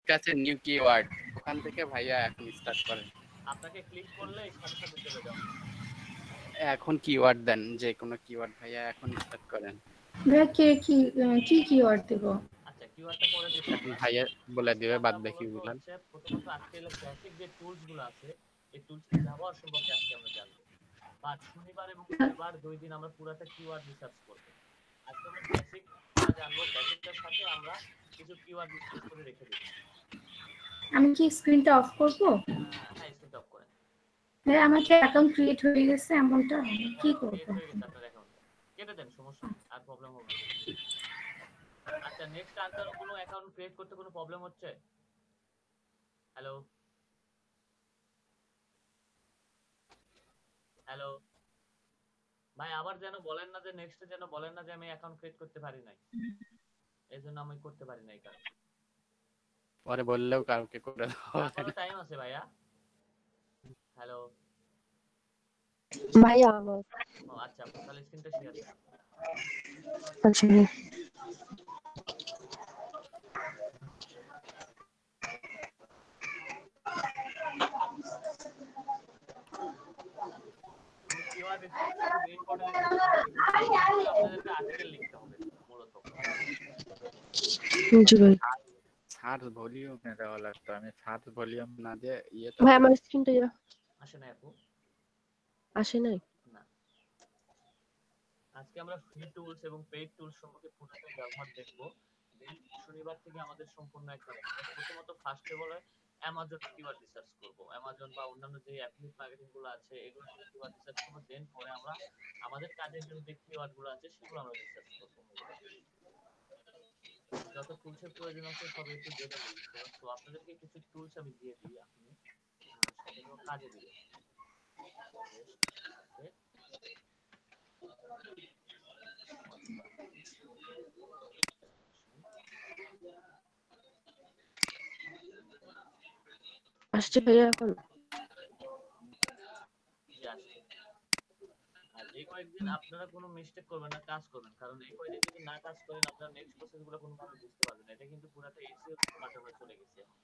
কাছে new keyword ওখান থেকে ভাইয়া এখন স্টার্ট করেন। আপনাকে ক্লিক করলে সাথে সাথে চলে যাবে। এখন কিওয়ার্ড দেন, যে কোনো কিওয়ার্ড ভাইয়া এখন স্টার্ট করেন। ভাইয়া কি কিওয়ার্ড দেব? আচ্ছা কিওয়ার্ডটা পরে দিচ্ছি এখন আমরা। ভাইয়া বলে দিবে বাদ আমরা বাকি মূলত গুলো। হচ্ছে প্রথমত আজকে বেসিক যে টুলস গুলো আছে এই টুলসের ব্যবহার সম্পর্কে আজকে আমরা জানবো। আর শনিবার এবং রবিবার 2 দিন আমরা পুরাটা কিওয়ার্ড রিসার্চ করব। আজকে আমরা বেসিকটা জানবো, বেসিকটার সাথে আমরা কিছু কিওয়ার্ড রিসার্চ করে রেখে দেব। আমি কি স্ক্রিনটা অফ করব? হ্যাঁ স্ক্রিনটা অফ করেন। ভাই আমার কি অ্যাকাউন্ট ক্রিয়েট হয়ে গেছে এমনটা কি করব? ক্রিয়েট হয়ে গেছে আপনার অ্যাকাউন্টে, কেটে দেন, সমস্যা নেই, আর প্রবলেম হবে না। আচ্ছা নেক্সট আর কারো কোনো অ্যাকাউন্ট ক্রিয়েট করতে কোনো প্রবলেম হচ্ছে? হ্যালো হ্যালো ভাই, আবার যেন বলেন না যে নেক্সটে যেন বলেন না যে আমি অ্যাকাউন্ট ক্রিয়েট করতে পারি নাই, এইজন্য আমি করতে পারি নাই কারণ পরে বললেও কাউকে করে দাও। এখনো টাইম আছে ভাইয়া। হ্যালো ভাইয়া আমার ও আচ্ছা, আপনি তাহলে স্ক্রিনটা শেয়ার করেন। আচ্ছা কিওয়ার্ড রিসার্চটা খুব ইম্পর্টেন্ট একটা বিষয়। আপনাদেরকে আর্টিকেল লিখতে হবে মূলত। জি ভাই। সার্চ ভলিউমে দেওয়া লাগতো, আমি সার্চ ভলিউম না দিয়ে ইয়েতে ভাই আমার স্ক্রিনটা আসে না আপু? আসে নাই। না, আজকে আমরা ফ্রি টুলস এবং পেইড টুলস সম্পর্কে পুরোটাই ব্যবহার দেখব। দেন শনিবার থেকে আমাদের সম্পূর্ণ একটা প্রথমত ফার্স্টে বলে অ্যামাজন কিওয়ার্ড রিসার্চ করব। অ্যামাজন বা অন্যান্য যে অ্যাফিলিয়েট মার্কেটিং গুলো আছে এগুলো নিয়ে কিওয়ার্ড রিসার্চ করব। দেন পরে আমরা আমাদের কাজের জন্য যে কিওয়ার্ড গুলো আছে সেগুলো আমরা রিসার্চ করব। যত টুলসের প্রয়োজন আছে সব একটু জেনে নিই। তো আপনাদেরকে কিছু টুলস আমি দিয়ে দিই, আপনি সেগুলো কাজে দিবেন। আসছে ভাইয়া এখন? আর এই কয়েকদিন আপনারা কোনো মিস্টেক করবেন না, কাজ করবেন, কারণ এই কয়েকদিন যদি না কাজ করেন আপনারা নেক্সট প্রসেসগুলো কোনোভাবে বুঝতে পারবেন না। এটা কিন্তু পুরাটা এসইও পার্টে আমরা চলে গেছি এখন।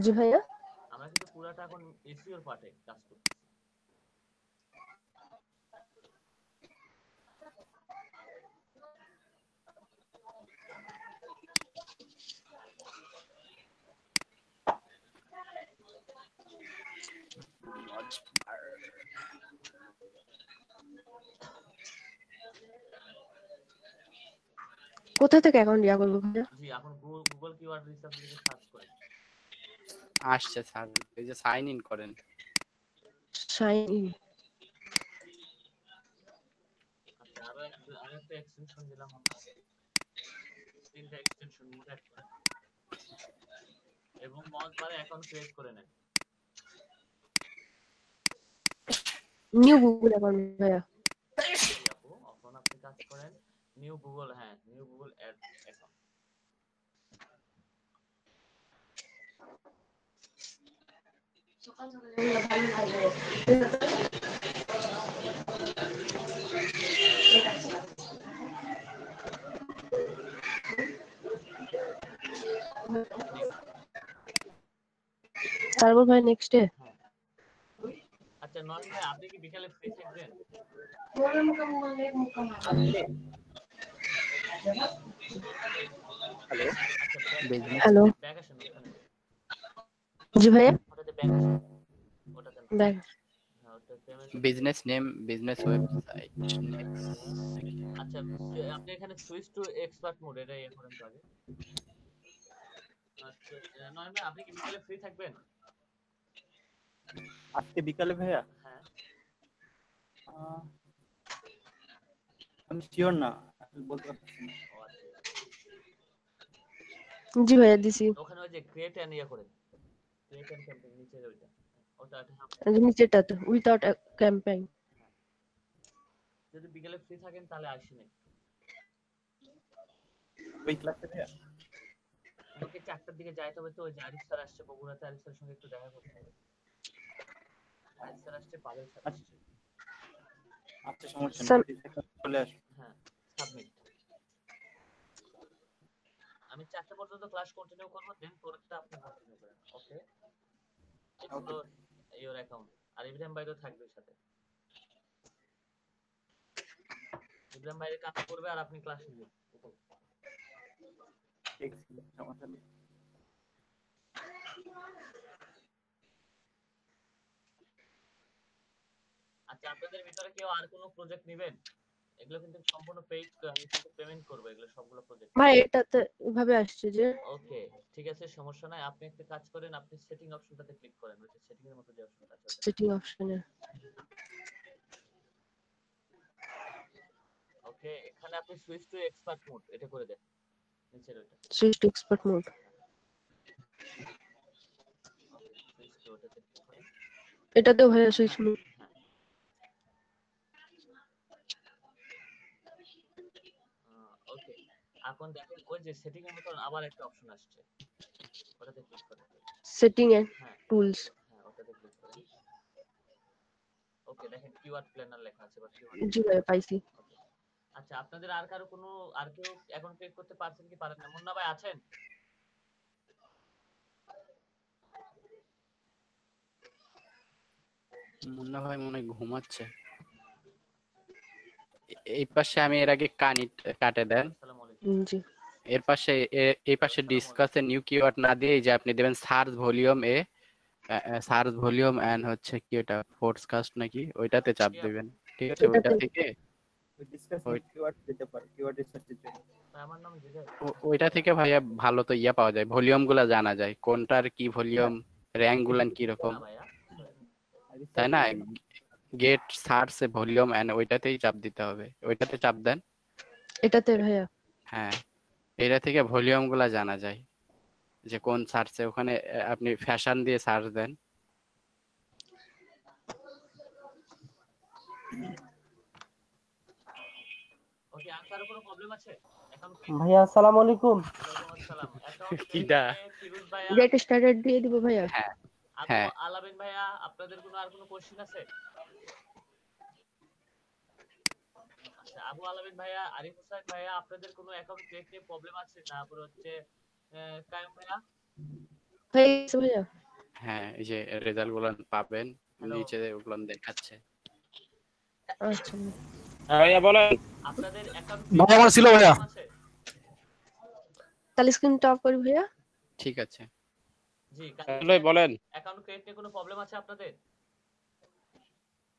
জি ভাইয়া। আমরা কিন্তু পুরাটা এখন এসইওর পার্টে কাজ করতেছি। কোথা থেকে অ্যাকাউন্ট ইয়া করবো ভাইয়া? জি এখন গুগল কিওয়ার্ড রিসার্চ লিখে সার্চ করেন। আসছে স্যার, এই যে সাইন ইন করেন। Sign in. আচ্ছা আরেকটা এক্সটেনশন দিলাম আমরা, তিনটা এক্সটেনশন মোড অ্যাড করেন এবং মাউস বারে অ্যাকাউন্ট ক্রিয়েট করে নেন। নিউ গুগল অ্যাকাউন্ট ভাইয়া। আপু এখন আপনি কাজ করেন নিউ গুগল, হ্যাঁ নিউ গুগল অ্যাড অ্যাকাউন্ট। তারপর ভাই নেক্সট ডে। আচ্ছা নয়ন ভাই, আপনি কি বিকালে ফ্রি থাকবেন? হ্যালো আচ্ছা হ্যালো ব্যাক আসেন ওখানে। জি ভাইয়া। ওটাতে ব্যাক আসেন, ওটাতে না। ব্যাক। হ্যাঁ ওটা payment. Business name, business website. আচ্ছা আপনি এখানে সুইচ টু এক্সপার্ট মোড এটা ইয়ে করেন তো আগে। আচ্ছা নয়ন ভাই, আপনি কি বিকালে ফ্রি থাকবেন? আজকে বিকালে ভাইয়া? হ্যাঁ আমি শিওর না, বলতে পারছি না। ও আচ্ছা জি ভাইয়া দিছি। ওখানে ওই যে ক্রিয়েট এন্ড ইয়ে করেন, ক্রিয়েট এন্ড ক্যাম্পেইন নিচে ওইটা, ওটা নিচেরটাতে উইদাউট ক্যাম্পেইন। যদি বিকালে ফ্রি থাকেন তাহলে আসেন। ওই ক্লাসে ভাইয়া আমাকে 4টার দিকে যাইতে হবে, তো ওই যে আরিফ স্যার আসছে বগুড়াতে, আরিফ স্যারের সঙ্গে একটু দেখা করতে হবে। আরিফ স্যার আসছে, পাবেল স্যার আসছে। আচ্ছা সমস্যা নেই, চলে আসুন। হ্যাঁ সাবমিট। আমি 4টা পর্যন্ত ক্লাস কন্টিনিউ করব, দেন পরেরটা তো ইওর অ্যাকাউন্ট আর ইব্রাহিম ভাই তো থাকবে সাথে। ইব্রাহিম ভাইয়ের কাজ করবে আর আপনি ক্লাস নেবেন। ঠিক ছিল, সমস্যা নেই। আচ্ছা, আপনাদের ভিতরে কেউ আর কোনো প্রজেক্ট নেবেন? এগুলো কিন্তু সম্পূর্ণ পেইড, আমি কিন্তু পেমেন্ট করব এগুলো সবগুলো প্রজেক্ট। ভাই এটাতে এভাবে আসছে যে ওকে, ঠিক আছে, সমস্যা নাই। আপনি একটা কাজ করেন, আপনি সেটিং অপশনটাতে ক্লিক করেন, ওই সেটিং এর মতো যে অপশনটা আছে ওটাতে। সেটিং অপশনে। ওকে, এখানে আপনি সুইচ টু এক্সপার্ট মোড এটা করে দেন, নিচের ওইটা। Switch to expert mode. Switch to ওটাতে ক্লিক করেন। এটাতেও ভাইয়া সুইচ মোড। হ্যাঁ, ওকে। এখন দেখেন ওই যে সেটিং এর মতো আবার একটা অপশন আসছে, ওটাতে ক্লিক করেন। সেটিং এন্ড হ্যাঁ টুলস। হ্যাঁ, ওটাতে ক্লিক করেন। ওকে, দেখেন কিওয়ার্ড প্ল্যানার লেখা আছে বা কিওয়ার্ড। জি ভাই পাইছি। ওকে, আচ্ছা, আপনাদের আর কারো কোনো, আর কেউ এখন ক্লিক করতে পারছেন কি পারেন না? মুন্না ভাই আছেন? মুন্না ভাই মনে হয় ঘুমাচ্ছে। এই পাশে আমি এর আগে কাটে দেন। আসসালামু আলাইকুম। জি এর পাশে এই পাশে ডিসকাসে নিউ কিওয়ার্ড না দিয়ে এই যে আপনি দেবেন search volume search volume and হচ্ছে কি ওটা ফোরকাস্ট নাকি ওইটাতে চাপ দিবেন, ঠিক আছে? ওইটা এটাতে থেকে ওই ডিসকাশন ওই- কিওয়ার্ড দিতে পারে, কিওয়ার্ড রিসার্চের জন্য। ভাই, আমার নাম জিগার। ওইটা থেকে ভাইয়া ভালো তো ইয়া পাওয়া যায়, ভলিউম গুলা জানা যায় কোনটার কি ভলিউম, র্যাঙ্ক গুলান কি রকম, না ভাইয়া, তাই না? গেট সার্চ ভলিউম এন্ড ওইটাতেই চাপ দিতে হবে, ওইটাতে চাপ দেন। এটাতে ভাইয়া। হ্যাঁ, এটা থেকে ভলিউম গুলা জানা যায় যে কোন সার্চে। ওখানে আপনি ফ্যাশন দিয়ে সার্চ দেন। ওকে, আর কারো কোনো প্রবলেম আছে? এখন ভাইয়া আসসালামু আলাইকুম। ওয়ালাইকুম আসসালাম। অ্যাকাউন্ট কিডা? ফিরোজ ভাইয়া, গেট স্টার্টেড দিয়ে দিব ভাইয়া। হ্যাঁ আবু হ্যাঁ। আলামিন ভাইয়া, আপনাদের কোনো আর কোনো কোশ্চেন আছে? আচ্ছা, আবু আলামিন ভাইয়া, আরিফ হোসেন ভাইয়া, আপনাদের কোনো অ্যাকাউন্ট ক্রিয়েট নিয়ে প্রবলেম আছে? তারপর হচ্ছে কায়ুম ভাইয়া। হয়ে গেছে ভাইয়া। হ্যাঁ, এই যে রেজাল্ট গুলো পাবেন হ্যালো, নিচে ওগুলো দেখাচ্ছে। আচ্ছা হ্যাঁ ভাইয়া বলেন। আপনাদের অ্যাকাউন্ট ভাই আমার ছিল ভাইয়া। আছে? তাহলে স্ক্রিনটা অফ করি ভাইয়া। ঠিক আছে। জি, হ্যালো বলেন। অ্যাকাউন্ট ক্রিয়েট নিয়ে কোনো প্রবলেম আছে আপনাদের?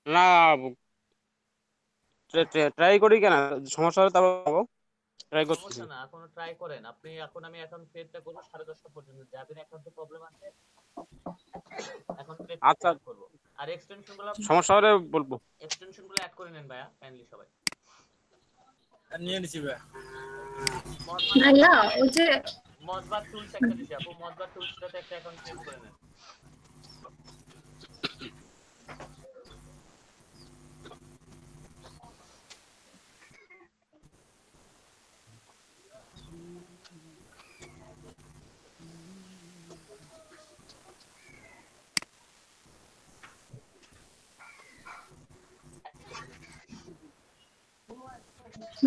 না ট্রাই করি কেন, সমস্যা হলে তারপর পাবো। ট্রাই করতেছি। সমস্যা না, এখন ট্রাই করেন আপনি। এখন আমি অ্যাকাউন্ট ক্রিয়েটটা করব 10:30 পর্যন্ত। যাদের অ্যাকাউন্টে প্রবলেম আছে এখন ক্রিয়েট আচ্ছা, করব। আর এক্সটেনশনগুলো সমস্যা হলে বলবো। অ্যাড করে নেন ভাইয়া, কাইন্ডলি সবাই। নিয়ে নিছি ভাই। ভাইয়া ওই যে মজবার টুলস একটা দিছি আপু, মজবার টুলসটাতে একটা অ্যাকাউন্ট ক্রিয়েট করে নেন।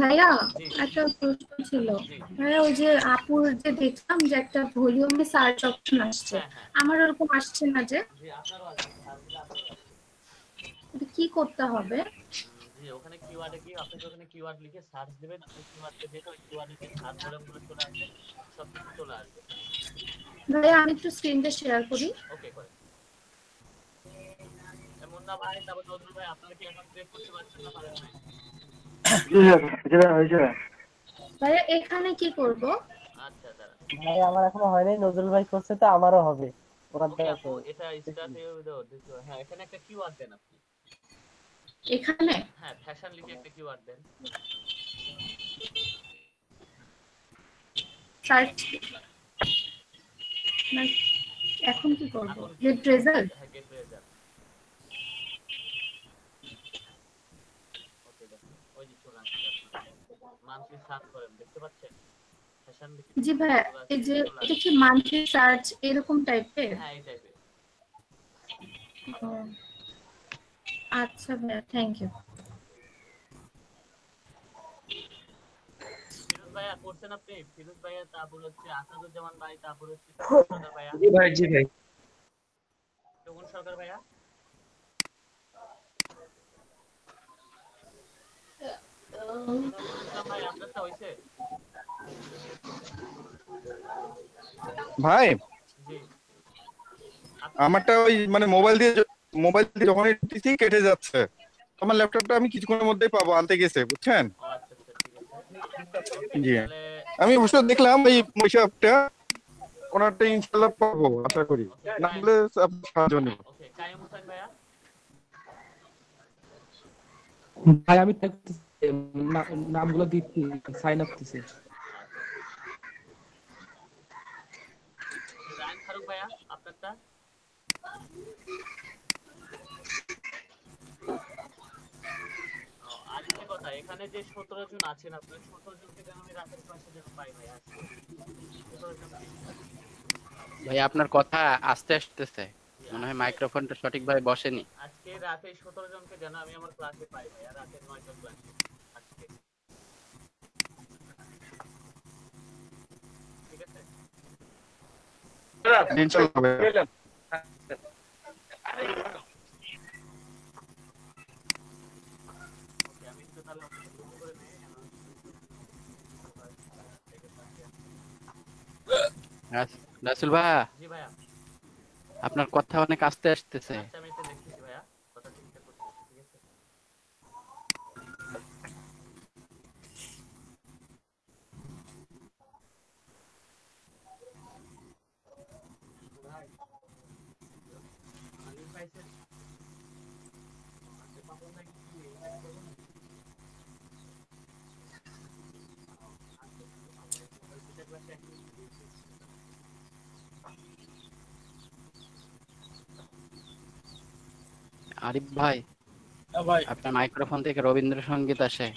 ভাইয়া জি একটা প্রশ্ন ছিল। জি, ভাইয়া ওই যে আপুর যে দেখলাম যে একটা ভলিউমে সার্চ অপশন আসছে, হ্যাঁ হ্যাঁ আমার ওরকম আসছে না যে, জি, আপনারও আছে, সার্চে আপনারও আছে। এটা কি করতে হবে? জি, ওখানে কিওয়ার্ডে গিয়ে আপনাকে ওখানে কিওয়ার্ড লিখে সার্চ দিবেন। আপনি কিওয়ার্ডে দেখে ওই কিওয়ার্ডে যে সার্চ ভলিউমগুলো চলে আসবে, সবকিছু চলে আসবে। ভাইয়া আমি একটু স্ক্রিনটা শেয়ার করি। ওকে, করেন। মুন্না ভাই, তারপর নজরুল ভাই, আপনারা কি অ্যাকাউন্ট ক্রিয়েট করতে পারছেন না পারেন নাই? ভাইয়া এখানে কি করব? আচ্ছা, দাঁড়ান। ভাই আমার এখনো হয়নি, নজরুল ভাই করছে তো আমারও হবে। ওরা ওকে আপু, এটা স্টার্ট হ্যাঁ, এখানে একটা কিওয়ার্ড দেন আপনি। এখানে হ্যাঁ, ফ্যাশন লিখে একটা কিওয়ার্ড দেন। সার্চ এখন কি করব? Gate result. হ্যাঁ, গেট রেজাল্ট। ওকে, দেখুন ওই যে চলে আসছে আপনার। মান্থলি সার্চ করেন, দেখতে পাচ্ছেন? ফ্যাশন লিখে জি ভাইয়া, এই যে এটা কি মান্থলি সার্চ এরকম টাইপের? হ্যাঁ, এই টাইপের। আচ্ছা ভাইয়া, থ্যাংক ইউ। ফিরোজ ভাইয়া করছেন আপনি? ফিরোজ ভাইয়া, তারপর হচ্ছে আসাদুজ্জামান ভাই, তারপর হচ্ছে ভাইয়া। জি ভাই, জি ভাই। তখন হইছে? ভাই জি আমারটা ওই মানে মোবাইল দিয়ে যখনই টিপছি কেটে যাচ্ছে। আমার ল্যাপটপটা আমি কিছুক্ষণের মধ্যেই পাবো, আনতে গেছে বুঝছেন। ও আচ্ছা আচ্ছা ঠিক আছে। জি তাহলে আমি অবশ্য দেখলাম এই হিসাবটা ওনারটা ইনশাল্লাহ পাবো আশা করি, ওকে না হলে আপনার সাহায্য নেব। ওকে কাইম হোসেন ভাইয়া ভাই আমি নামগুলো দিচ্ছি, সাইন আপ দিচ্ছি। রায়ন ফারুক ভাইয়া আপনারটা? আরেকটা কথা, এখানে যে 17 জন আছেন আপনারা 17 জনকে যেন আমি রাতের ক্লাসে যেন পাই ভাই আজকে 17 জনকে। ভাই আপনার কথা আস্তে আসতেছে, মনে হয় মাইক্রোফোনটা সঠিকভাবে বসেনি। আজকে রাতে 17 জনকে যেন আমি আমার ক্লাসে পাই ভাই, আর রাতের 9টা ক্লাসে আজকে, ঠিক আছে? ইনশাল্লাহ ভাইয়া। ওকে আমি একটু তাহলে শুরু করে নেই। রাসেল ভাই জি ভাইয়া আপনার কথা অনেক আস্তে আসতেছে। আচ্ছা আমি এটা দেখতেছি ভাইয়া, কথা ঠিকঠাক করতেছি, ঠিক আছে? আলিম ভাই স্যার আচ্ছা পাপন ভাই কি ইনভাইট করবেন নাকি? দুইটা ক্লাসে একই দিয়েছি। আরিফ ভাই ভাই আপনার মাইক্রোফোন থেকে রবীন্দ্রসঙ্গীত আসে।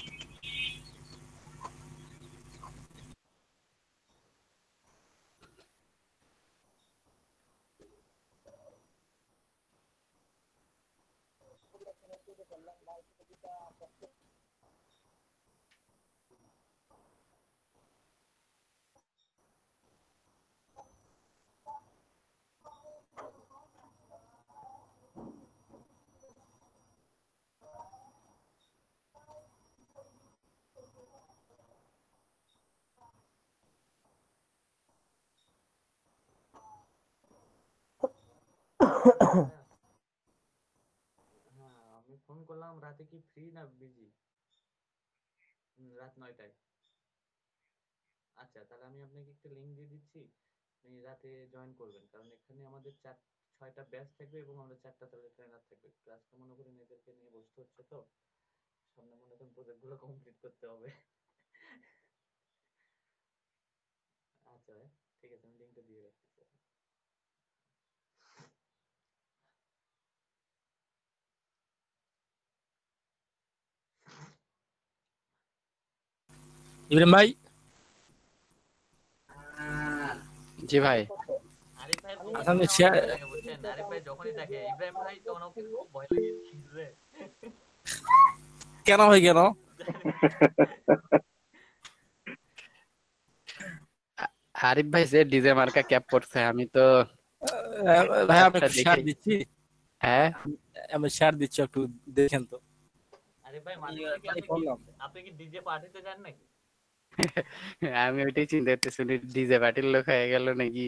হ্যাঁ আমি ফোন করলাম রাতে, কি ফ্রি না বিজি? রাত 9টায়। আচ্ছা তাহলে আমি আপনাকে একটা লিংক দিয়ে দিচ্ছি, আপনি রাতে জয়েন করবেন, কারণ এখানে আমাদের 6টা ব্যাচ থাকবে এবং আমরা 4টা তাহলে ট্রেনার থাকবে। ক্লাসটা মনে করেন এদেরকে নিয়ে বসতে হচ্ছে, তো সামনে মনে করেন প্রজেক্ট গুলো কমপ্লিট করতে হবে। আচ্ছা ভাই ঠিক আছে, আমি লিংকটা দিয়ে রাখতেছি। ইব্রাহিম ভাই জি ভাই আরিফ ভাই আচ্ছা আমি শেয়ার লাগে বুঝছেন, আরিফ ভাই যখনই দেখে ইব্রাহিম ভাই তখন ওকে খুব ভয় লাগে রে। কেন ভাই কেন? আরিফ ভাই যে ডিজে মার্কা ক্যাপ পড়ছে, আমি তো ভাই আমি ক্যাপটা একটু শেয়ার দেখেই। দিচ্ছি, হ্যাঁ আমি শেয়ার দিচ্ছি, একটু দেখেন তো। আরিফ ভাই মাঝে আমি মাঝে কি করলাম। আপনি কি ডিজে পার্টিতে যান নাকি? আমি ওইটাই চিন্তা করতেছি ডিজে পার্টির লোক হয়ে গেল নাকি।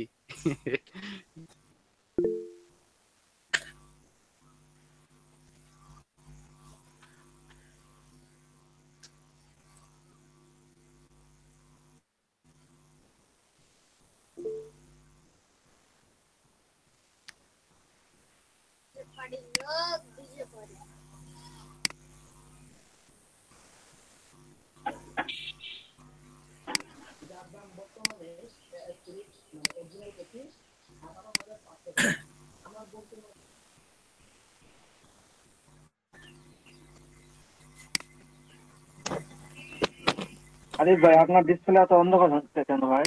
আরে ভাই আপনার ডিসপ্লে এত অন্ধকার হচ্ছে কেন ভাই?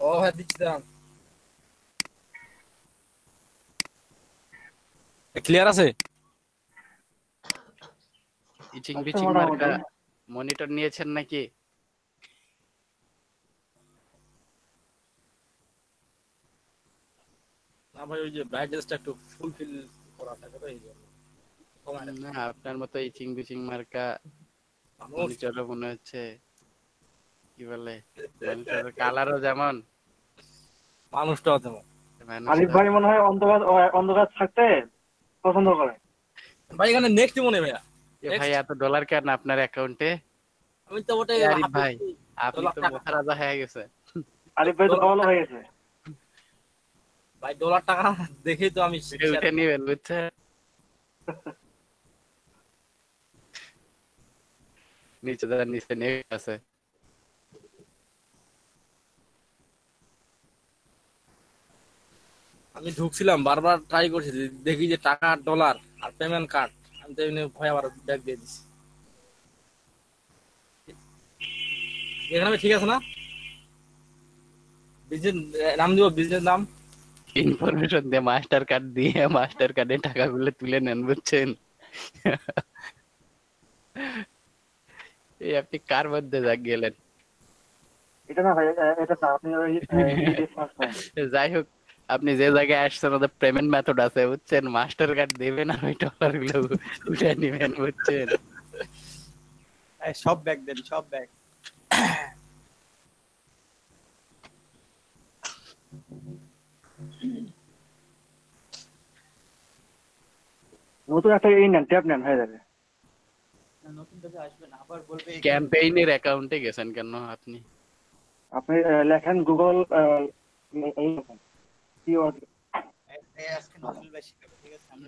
ও ভাই দিচ্ছি দাঁড়ান। ক্লিয়ার আছে? ইচিং আচ্ছা বিচিং মার্কা মোটামুটি। মনিটর নিয়েছেন নাকি? না ভাই ওই যে ব্রাইটনেসটা একটু ফুলফিল করা থাকে তো এই জন্য। কমায় রাখছি। না আপনার মতো ইচিং বিচিং মার্কা মানুষ মনিটরও মনে হচ্ছে কি বলে মানুষের কালারও যেমন মানুষটাও তেমন। আরিফ মানুষটা ভাই মনে হয় অন্ধকার অন্ধকার থাকতে পছন্দ করে। ভাই এখানে নেক্সট মনে ভাইয়া। ভাই এত ডলার কেন আপনার অ্যাকাউন্টে? আমি তো ওটা আরিফ ভাই আপনি তো মহারাজা হয়ে গেছে। আরিফ ভাই তো বড় হয়ে গেছে ভাই, ডলার টাকা দেখেই তো আমি উঠে নিবেন বুঝছেন। নিচে দাঁড়া, নিচে নেট আছে। আমি ঢুকছিলাম, বারবার ট্রাই করছি, দেখি যে টাকা ডলার আর পেমেন্ট কার্ড, আমি তো এমনি ভয় আবার ব্যাক দিয়ে দিছি। এখানে ঠিক আছে না? বিজনেস নাম দিব, বিজনেস নাম ইনফরমেশন দিয়ে মাস্টার কার্ড দিয়ে মাস্টার কার্ডে টাকাগুলো তুলে নেন বুঝছেন। এই আপনি কার মধ্যে গেলেন? এটা না ভাই, এটা না, আপনি ওই যাই হোক, আপনি যে জায়গায় আসছেন ওদের পেমেন্ট মেথড আছে বুঝছেন, মাস্টার কার্ড দেবেন আর ওই ডলার গুলো উঠে নিবেন বুঝছেন। সব ব্যাগ দেন, সব ব্যাগ। নতুন একটা এই নেন, ট্যাব নেন, হয়ে যাবে। নতুন থেকে আসবেন আবার বলবে ক্যাম্পেইনের অ্যাকাউন্টে গেছেন কেন আপনি? আপনি লেখেন গুগল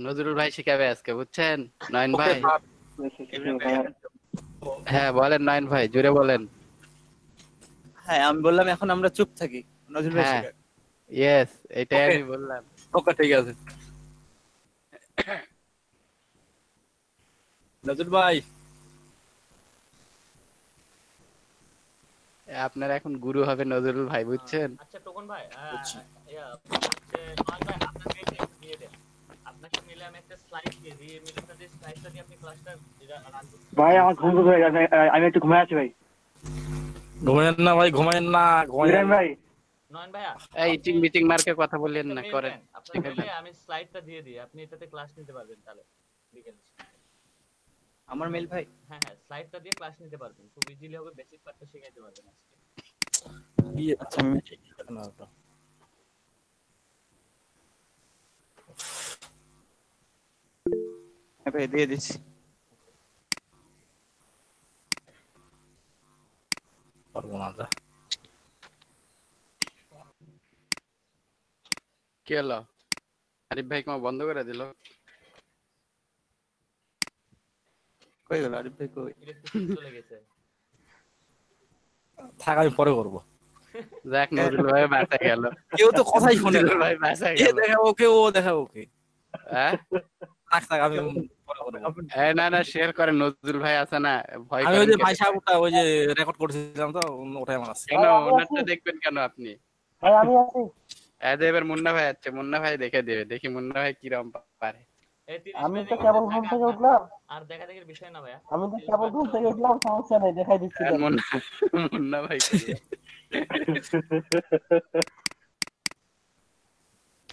নজরুল ভাই শিখাবে আজকে বুঝছেন। নয়ন ভাই, হ্যাঁ বলেন নয়ন ভাই, জোরে বলেন। হ্যাঁ আমি বললাম এখন আমরা চুপ থাকি, নজরুল ভাই হ্যাঁ ইয়েস, এটাই আমি বললাম। ওকে ঠিক আছে। নজরুল ভাই, আপনার এখন গুরু হবে নজরুল ভাই বুঝছেন। আচ্ছা টোকন ভাই, হচ্ছে নয় ভাই আপনার মেইলটা একটু দিয়ে দেন। আপনাকে মিলে আমি একটা স্লাইড দিয়ে দিই, মিলটা দিয়ে স্লাইডটা দিয়ে আপনি ক্লাসটা রান করতে। ভাই আমার ঘুম ধরে গেছে, আমি একটু ঘুমায় আছি ভাই। ঘুমায়েন না ভাই, ঘুমায়েন না, ঘুমায়েন ভাই। নয়ন ভাইয়া এই ইটিং মিটিং মার্কে কথা বললেন না, করেন। আপনার মেইলে আমি স্লাইডটা দিয়ে দিই, আপনি এটাতে ক্লাস নিতে পারবেন তাহলে বিকেলে। আমার মেল ভাই, হ্যাঁ হ্যাঁ, স্লাইডটা দিয়ে ক্লাস নিতে পারবেন, খুব ইজিলি হবে, বেসিক পার্টটা শিখাইতে পারবেন আজকে। আচ্ছা আমি ভাই দিয়ে দিচ্ছি। পারবো না যা। কি হলো? আরিফ ভাই তোমার বন্ধ করে দিল? কই গেল আরিফ ভাই? কই ইলেকট্রিসিটি চলে গেছে। থাক, আমি পরে করবো। যাক নজরুল ভাই বাঁচা গেল। কেউ তো কথাই শুনে না। নজরুল ভাই বাঁচা এ গেল। দেখা ওকে, ও দেখা ওকে। হ্যাঁ থাক থাক, আমি পরে করবো। না না, শেয়ার করেন, নজরুল ভাই আছে না, ভয় আমি ওই করেন যে কেটে ভাই যায়। সাহেবটা ওই যে রেকর্ড করছিলাম তো, ওটাই আমার আছে। কেন ওনারটা দেখবেন কেন আপনি? ভাই আমি আছি। এবার মুন্না ভাই আছে, মুন্না ভাই দেখে দেবে, দেখি মুন্না ভাই কিরম পারে। এই 30 আমি তো মিনিট কেবল ঘুম থেকে উঠলাম, আর দেখা দেখির বিষয় না ভাইয়া। আমি তো কেবল ঘুম থেকে উঠলাম, সমস্যা নেই, দেখাই দিচ্ছি। আর মুন্না ভাই করবে।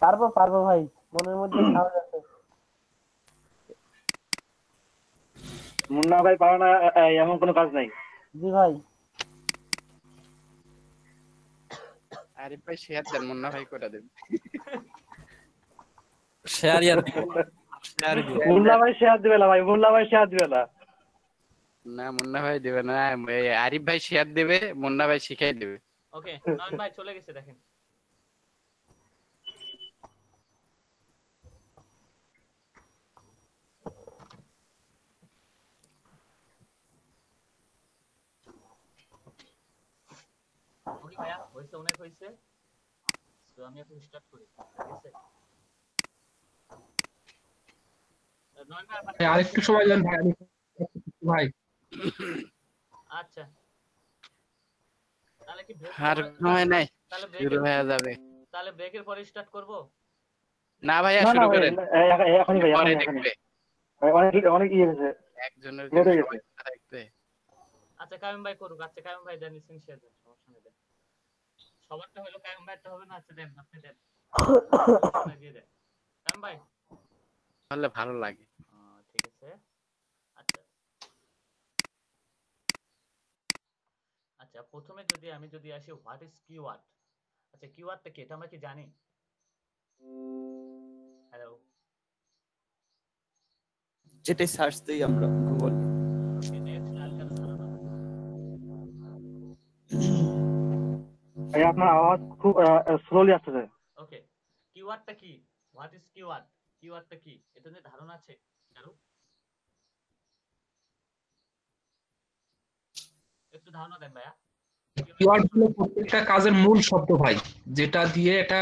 পারবো পারবো ভাই, মনের মধ্যে সাহস আছে। মুন্না ভাই পারে না এমন কোনো কাজ নাই। জি ভাই। আরিফ ভাই শেয়ার দেন, মুন্না ভাই করে দেবে। শেয়ার ইয়ার মুন্না ভাই শেয়ার দিবে না ভাই, মুন্না ভাই শেয়ার দিবে না। না মুন্না ভাই দেবে না, এই আরিফ ভাই শেয়ার দেবে, মুন্না ভাই শিখাই দেবে। ওকে নয়ন ভাই চলে গেছে দেখেন। ওকে ভাইয়া হইছে, অনেক হইছে, তো আমি এখন স্টার্ট করি, ঠিক আছে? নয়ন ভাই আরেকটু সময় দেন ভাই, ভাই আচ্ছা তাহলে কি আর সময় নাই, তাহলে শুরু হয়ে যাবে। তাহলে ব্রেকের পরে স্টার্ট করব? না ভাইয়া না না শুরু ভাই, করেন, এখনই ভাই, পরে এখনই দেখবে। অনেক অনেক ইয়ে হয়েছে। একজনের লেট হয়ে সময় গেছে। থাকবে। আচ্ছা কায়ুম ভাই করুক। আচ্ছা কায়ুম ভাই দেন, স্ক্রিন শেয়ার দেন, সমস্যা নেই দেন। সবারটা হলো, কায়ুম ভাইটা হবে না? আচ্ছা দেন, আপনি দেন, দিয়ে দেন কায়ুম ভাই, তাহলে ভালো লাগে। ঠিক আছে। আচ্ছা আচ্ছা প্রথমে আমি যদি আসি হোয়াট ইজ কিওয়ার্ড। আচ্ছা কিওয়ার্ডটা কি এটা আমরা কি জানি? হ্যালো, যেটাই সার্চ দিই আমরা গুগল। ওকে নেক্সট আর কারো ধারণা? ভাই আপনার আওয়াজ খুব স্লোলি আসছে। ওকে, কিওয়ার্ডটা কি? What is keyword? কিওয়ার্ডটা কি এটা নিয়ে ধারণা আছে কারো? একটু ধারণা দেন ভাইয়া। কিওয়ার্ড হলো প্রত্যেকটা কাজের মূল শব্দ ভাই, যেটা দিয়ে এটা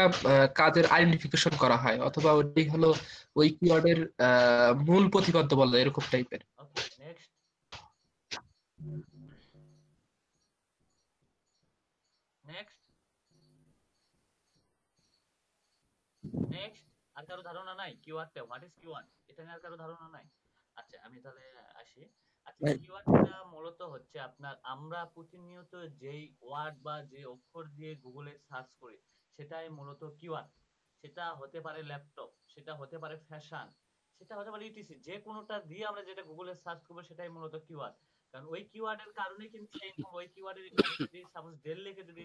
কাজের আইডেন্টিফিকেশন করা হয়, অথবা ওইটাই হলো ওই কিওয়ার্ডের মূল প্রতিপাদ্য বলে, এরকম টাইপের। Okay next. নেক্সট নেক্সট আর কারো ধারণা নাই কিওয়ার্ডটা হোয়াট ইজ কিওয়ার্ড এটা নিয়ে আর কারো ধারণা নাই? আচ্ছা আমি তাহলে আসি। আচ্ছা কিওয়ার্ডটা মূলত হচ্ছে আপনার আমরা প্রতিনিয়ত যেই ওয়ার্ড বা যে অক্ষর দিয়ে গুগলে সার্চ করি সেটাই মূলত কিওয়ার্ড। সেটা হতে পারে ল্যাপটপ, সেটা হতে পারে ফ্যাশন, সেটা হতে পারে ইটিসি, যে কোনোটা দিয়ে আমরা যেটা গুগলে সার্চ করবো সেটাই মূলত কিওয়ার্ড। কারণ ওই কিওয়ার্ডের কারণে কিন্তু ওই কিওয়ার্ডের যদি সাপোজ ডেল লিখে যদি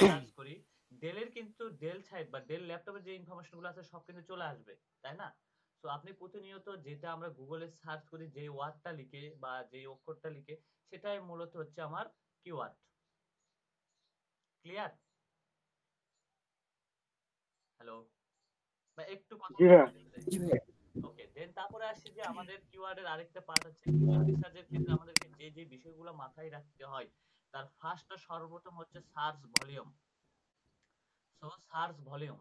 সার্চ করি, ডেলের কিন্তু ডেল সাইট বা ডেল ল্যাপটপের যে ইনফরমেশন গুলো আছে সব কিন্তু চলে আসবে, তাই না? তো আপনি প্রতিনিয়ত যেটা আমরা গুগলে সার্চ করি যে ওয়ার্ডটা লিখে বা যে অক্ষরটা লিখে সেটাই মূলত হচ্ছে আমার কিওয়ার্ড। ক্লিয়ার? হ্যালো বা একটু কথা ওকে দেন তারপরে আসি যে আমাদের কিওয়ার্ডের আরেকটা পার্ট আছে কিওয়ার্ড রিসার্চের ক্ষেত্রে আমাদেরকে যে যে বিষয়গুলো মাথায় রাখতে হয় তার ফার্স্টটা সর্বপ্রথম হচ্ছে search volume. So search volume,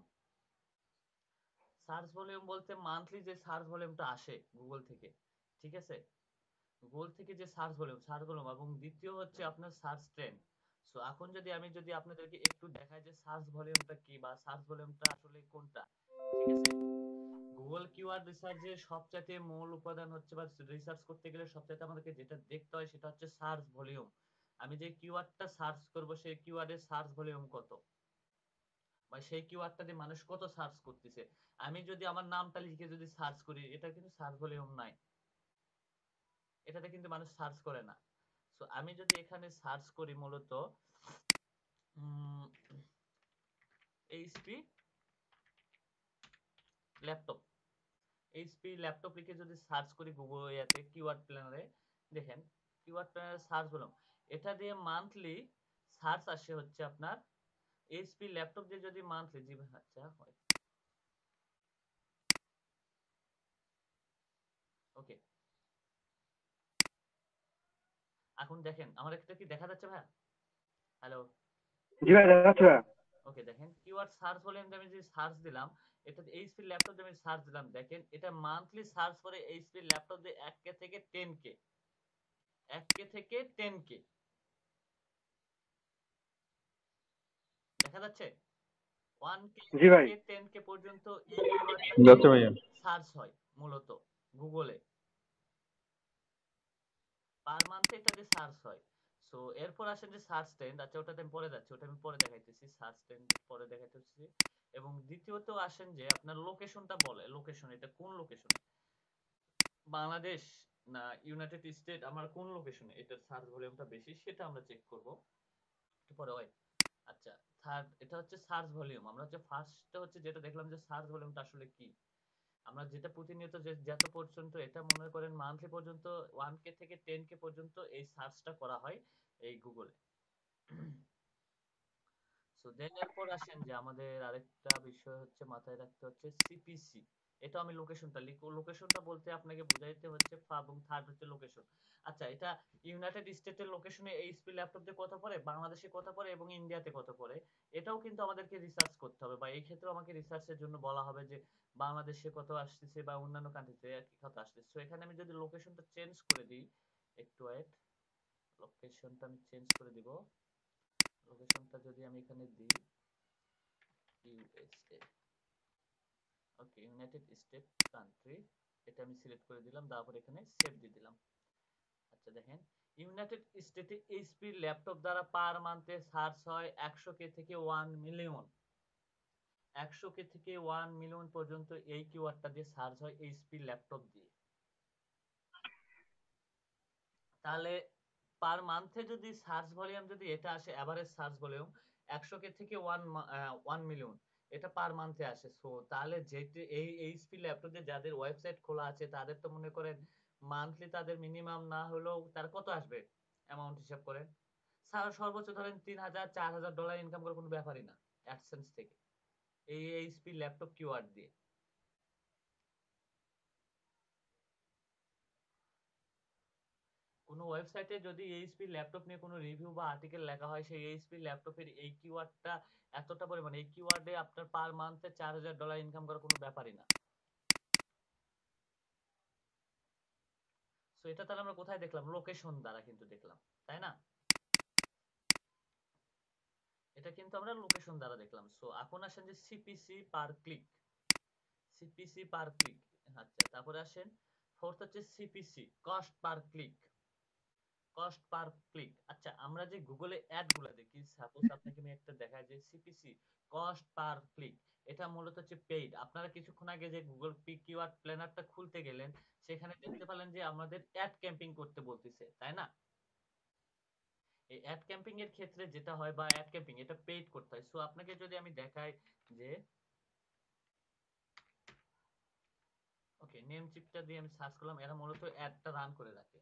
search volume বলতে মান্থলি যে সার্চ ভলিউমটা আসে গুগল থেকে, ঠিক আছে? গুগল থেকে যে সার্চ ভলিউম এবং দ্বিতীয় হচ্ছে আপনার সার্চ ট্রেন্ড। সো এখন যদি আপনাদেরকে একটু দেখাই যে সার্চ ভলিউমটা কি বা সার্চ ভলিউমটা আসলে কোনটা, ঠিক আছে? গুগল কিওয়ার্ড রিসার্চের সবচেয়ে মূল উপাদান হচ্ছে বা রিসার্চ করতে গেলে সবচেয়ে আমাদেরকে যেটা দেখতে হয় সেটা হচ্ছে সার্চ ভলিউম। আমি যে কিওয়ার্ডটা সার্চ করব সেই কিওয়ার্ডের সার্চ ভলিউম কত, বা সেই কিওয়ার্ডটা দিয়ে মানুষ কত সার্চ করতেছে। আমি যদি আমার নামটা লিখে যদি সার্চ করি এটা কিন্তু সার্চ ভলিউম নাই, এটাতে কিন্তু মানুষ সার্চ করে না। সো আমি যদি এখানে সার্চ করি মূলত এইচপি ল্যাপটপ, এইচপি ল্যাপটপ লিখে যদি সার্চ করি গুগল ইয়াতে কিওয়ার্ড প্ল্যানারে, দেখেন কিওয়ার্ড প্ল্যানারে সার্চ বললাম, এটা দিয়ে মান্থলি সার্চ আসে হচ্ছে আপনার এইচপি ল্যাপটপ দিয়ে যদি মান্থলি আচ্ছা হয় ওকে। এখন দেখেন আমার একটা কি দেখা যাচ্ছে ভাই? হ্যালো, জি ভাই দেখাচ্ছে ভাই। ওকে দেখেন কিওয়ার্ড সার্চ ভলিউম আমি যে সার্চ দিলাম, এটা এইচপি ল্যাপটপ আমি সার্চ দিলাম, দেখেন এটা মান্থলি সার্চ করে এইচপি ল্যাপটপ দিয়ে 1K থেকে 10K, 1K থেকে 10K দেখা যাচ্ছে। 1K জি ভাই। থেকে 10K পর্যন্ত এই কিওয়ার্ডটা সার্চ হয় মূলত গুগলে পার মান্থে, এটাতে সার্চ হয়। সো এরপর আসেন যে সার্চ ট্রেন্ড, আচ্ছা ওটাতে আমি পরে যাচ্ছি, ওটা আমি পরে দেখাইতেছি, সার্চ ট্রেন্ড পরে দেখাইতেছি। এবং দ্বিতীয়ত আসেন যে আপনার লোকেশনটা বলে, লোকেশন এটা কোন লোকেশনে, বাংলাদেশ না ইউনাইটেড স্টেট, আমার কোন লোকেশনে এটার সার্চ ভলিউমটা বেশি সেটা আমরা চেক করব একটু পরে। হয় আচ্ছা থার্ড এটা হচ্ছে সার্চ ভলিউম। আমরা হচ্ছে ফার্স্টে হচ্ছে যেটা দেখলাম যে সার্চ ভলিউমটা আসলে কি, আমরা যেটা প্রতিনিয়ত যে যত পর্যন্ত এটা মনে করেন মান্থলি পর্যন্ত 1K থেকে 10K পর্যন্ত এই সার্চটা করা হয় এই গুগলে। সো দেন এরপর আসেন যে আমাদের আরেকটা বিষয় হচ্ছে মাথায় রাখতে হচ্ছে সিপিসি। এটা আমি লোকেশনটা লিখব, লোকেশনটা বলতে আপনাকে বুঝাইতে হচ্ছে এবং থার্ড হচ্ছে লোকেশন। আচ্ছা এটা ইউনাইটেড স্টেটের লোকেশনে এইচপি ল্যাপটপ দিয়ে কত পড়ে, বাংলাদেশে কত পড়ে এবং ইন্ডিয়াতে কত পড়ে, এটাও কিন্তু আমাদেরকে রিসার্চ করতে হবে, বা এই ক্ষেত্রে আমাকে রিসার্চের জন্য বলা হবে যে বাংলাদেশে কত আসতেছে বা অন্যান্য কান্ট্রিতে কি কত আসতেছে। সো এখানে আমি যদি লোকেশনটা চেঞ্জ করে দিই, একটু ওয়েট, লোকেশনটা আমি চেঞ্জ করে দিব, লোকেশনটা যদি আমি এখানে দিই ইউএসএ, ওকে ইউনাইটেড স্টেট কান্ট্রি, এটা আমি সিলেক্ট করে দিলাম, তারপর এখানে সেভ দিয়ে দিলাম। আচ্ছা দেখেন ইউনাইটেড স্টেটে এইচপি ল্যাপটপ দ্বারা পার মান্থে সার্চ হয় 100K থেকে 1 মিলিয়ন, 100K থেকে 1 মিলিয়ন পর্যন্ত এই কিওয়ার্ডটা দিয়ে সার্চ হয় এইচপি ল্যাপটপ দিয়ে। তাহলে পার মান্থে যদি সার্চ ভলিউম যদি এটা আসে এভারেজ সার্চ ভলিউম 100K থেকে 1 মিলিয়ন, এটা পার মান্থে আসে। সো তাহলে যেটি এই এইচপি ল্যাপটপে যাদের ওয়েবসাইট খোলা আছে তাদের তো মনে করেন মান্থলি তাদের মিনিমাম না হলেও তার কত আসবে অ্যামাউন্ট হিসাব করেন। সর্বোচ্চ ধরেন $3000-4000 ইনকাম করার কোনো ব্যাপারই না অ্যাডসেন্স থেকে এই এইচপি ল্যাপটপ কিওয়ার্ড দিয়ে। কোনো ওয়েবসাইটে যদি এইচপি ল্যাপটপ নিয়ে কোনো রিভিউ বা আর্টিকেল লেখা হয়, সেই এইচপি ল্যাপটপের এই কিওয়ার্ডটা এতটা পরিমাণে, এই কিওয়ার্ডে আপনার পার মান্থে $4000 ইনকাম করার কোনো ব্যাপারই না। সো এটা তাহলে আমরা কোথায় দেখলাম? লোকেশন দ্বারা কিন্তু দেখলাম, তাই না? এটা কিন্তু আমরা লোকেশন দ্বারা দেখলাম। সো এখন আসেন যে সিপিসি পার ক্লিক, সিপিসি পার ক্লিক। আচ্ছা, তারপরে আসেন ফোর্থ হচ্ছে CPC cost per click, cost per click. আচ্ছা, আমরা যে গুগলে অ্যাড গুলা দেখি, সাপোজ আপনাকে আমি একটা দেখাই যে সিপিসি কস্ট পার ক্লিক, এটা মূলত হচ্ছে পেইড। আপনারা কিছুক্ষণ আগে যে গুগল কিওয়ার্ড প্ল্যানারটা খুলতে গেলেন, সেখানে দেখতে পেলেন যে আমাদের অ্যাড ক্যাম্পিং করতে বলতেছে, তাই না? এই অ্যাড ক্যাম্পিং এর ক্ষেত্রে যেটা হয়, বা অ্যাড ক্যাম্পিং এটা পেইড করতে হয়। সো আপনাকে যদি আমি দেখাই যে ওকে, নেম চিপটা দিয়ে আমি সার্চ করলাম, এরা মূলত অ্যাডটা রান করে রাখে।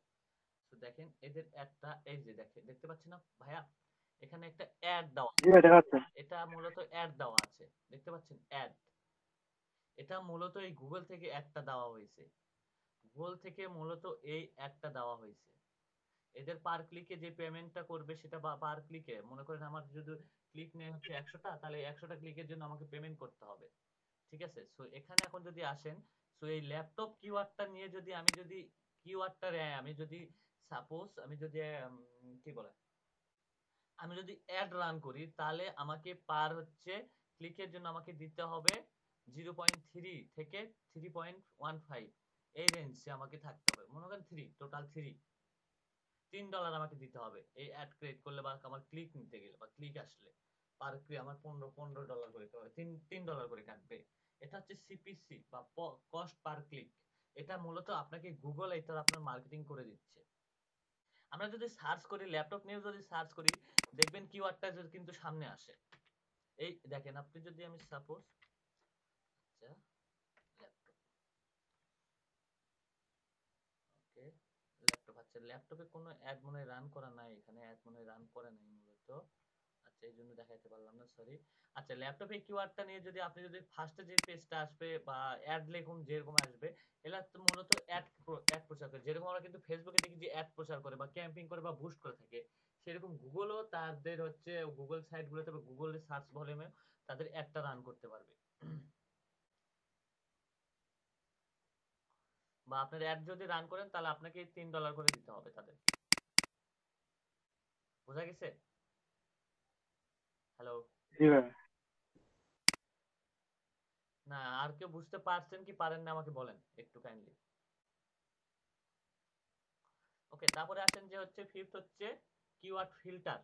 তো দেখেন এদের অ্যাডটা এই যে দেখতে পাচ্ছেন না ভাইয়া, এখানে একটা অ্যাড দেওয়া, জি ভাই দেখা যাচ্ছে। এটা মূলত অ্যাড দেওয়া আছে, দেখতে পাচ্ছেন অ্যাড। এটা মূলত এই গুগল থেকে অ্যাডটা দেওয়া হয়েছে, গুগল থেকে মূলত এই অ্যাডটা দেওয়া হয়েছে। এদের পার ক্লিকে যে পেমেন্টটা করবে সেটা পার ক্লিকে, মনে করেন আমার যদি ক্লিক নেয় হচ্ছে 100টা, তাহলে 100টা ক্লিকের জন্য আমাকে পেমেন্ট করতে হবে, ঠিক আছে? সো এখানে এখন যদি আসেন, সো এই ল্যাপটপ কিওয়ার্ডটা নিয়ে যদি কিওয়ার্ডটা আমি যদি সাপোজ আমি যদি কি বলে আমি যদি অ্যাড রান করি, তাহলে আমাকে পার হচ্ছে ক্লিকের জন্য আমাকে দিতে হবে 0.3 থেকে 3.15, এই রেঞ্জে আমাকে থাকতে হবে। মনে করেন টোটাল $3 আমাকে দিতে হবে এই অ্যাড ক্রিয়েট করলে, বা আমার ক্লিক নিতে গেলে, বা ক্লিক আসলে পার ক্লিক আমার $15 করে $3 করে কাটবে। এটা হচ্ছে সিপিসি বা কস্ট পার ক্লিক। এটা মূলত আপনাকে গুগল এটা আপনার মার্কেটিং করে দিচ্ছে। আমরা যদি সার্চ করি, ল্যাপটপ নিয়ে যদি সার্চ করি, দেখবেন কিওয়ার্ডটা কিন্তু সামনে আসে। এই দেখেন, আপনি যদি আমি সাপোজ আচ্ছা ল্যাপটপ, ওকে ল্যাপটপ, আচ্ছা ল্যাপটপে কোনো অ্যাড মনে রান করা নাই, এখানে অ্যাড মনে রান করে নাই মূলত। আচ্ছা, এই জন্য দেখাইতে পারলাম না, সরি। আচ্ছা, ল্যাপটপে কিওয়ার্ডটা নিয়ে যদি আপনি যদি ফার্স্টে যে পেজটা আসবে বা অ্যাড লিখুন যেরকম আসবে, এলা তো মূলত অ্যাড প্রচার করে। যেরকম আমরা কিন্তু ফেসবুকে দেখি যে অ্যাড প্রচার করে বা ক্যাম্পিং করে বা বুস্ট করে থাকে, সেরকম গুগলও তাদের হচ্ছে গুগল সাইটগুলোতে বা গুগলের সার্চ ভলিউমে তাদের অ্যাডটা রান করতে পারবে। বা আপনার অ্যাড যদি রান করেন, তাহলে আপনাকে $3 করে দিতে হবে তাদেরকে। বোঝা গেছে? হ্যালো? জি ভাই। না, আর কেউ বুঝতে পারছেন কি পারেন না আমাকে বলেন একটু কাইন্ডলি। ওকে, তারপরে আসেন যে হচ্ছে ফিফথ হচ্ছে কিওয়ার্ড ফিল্টার।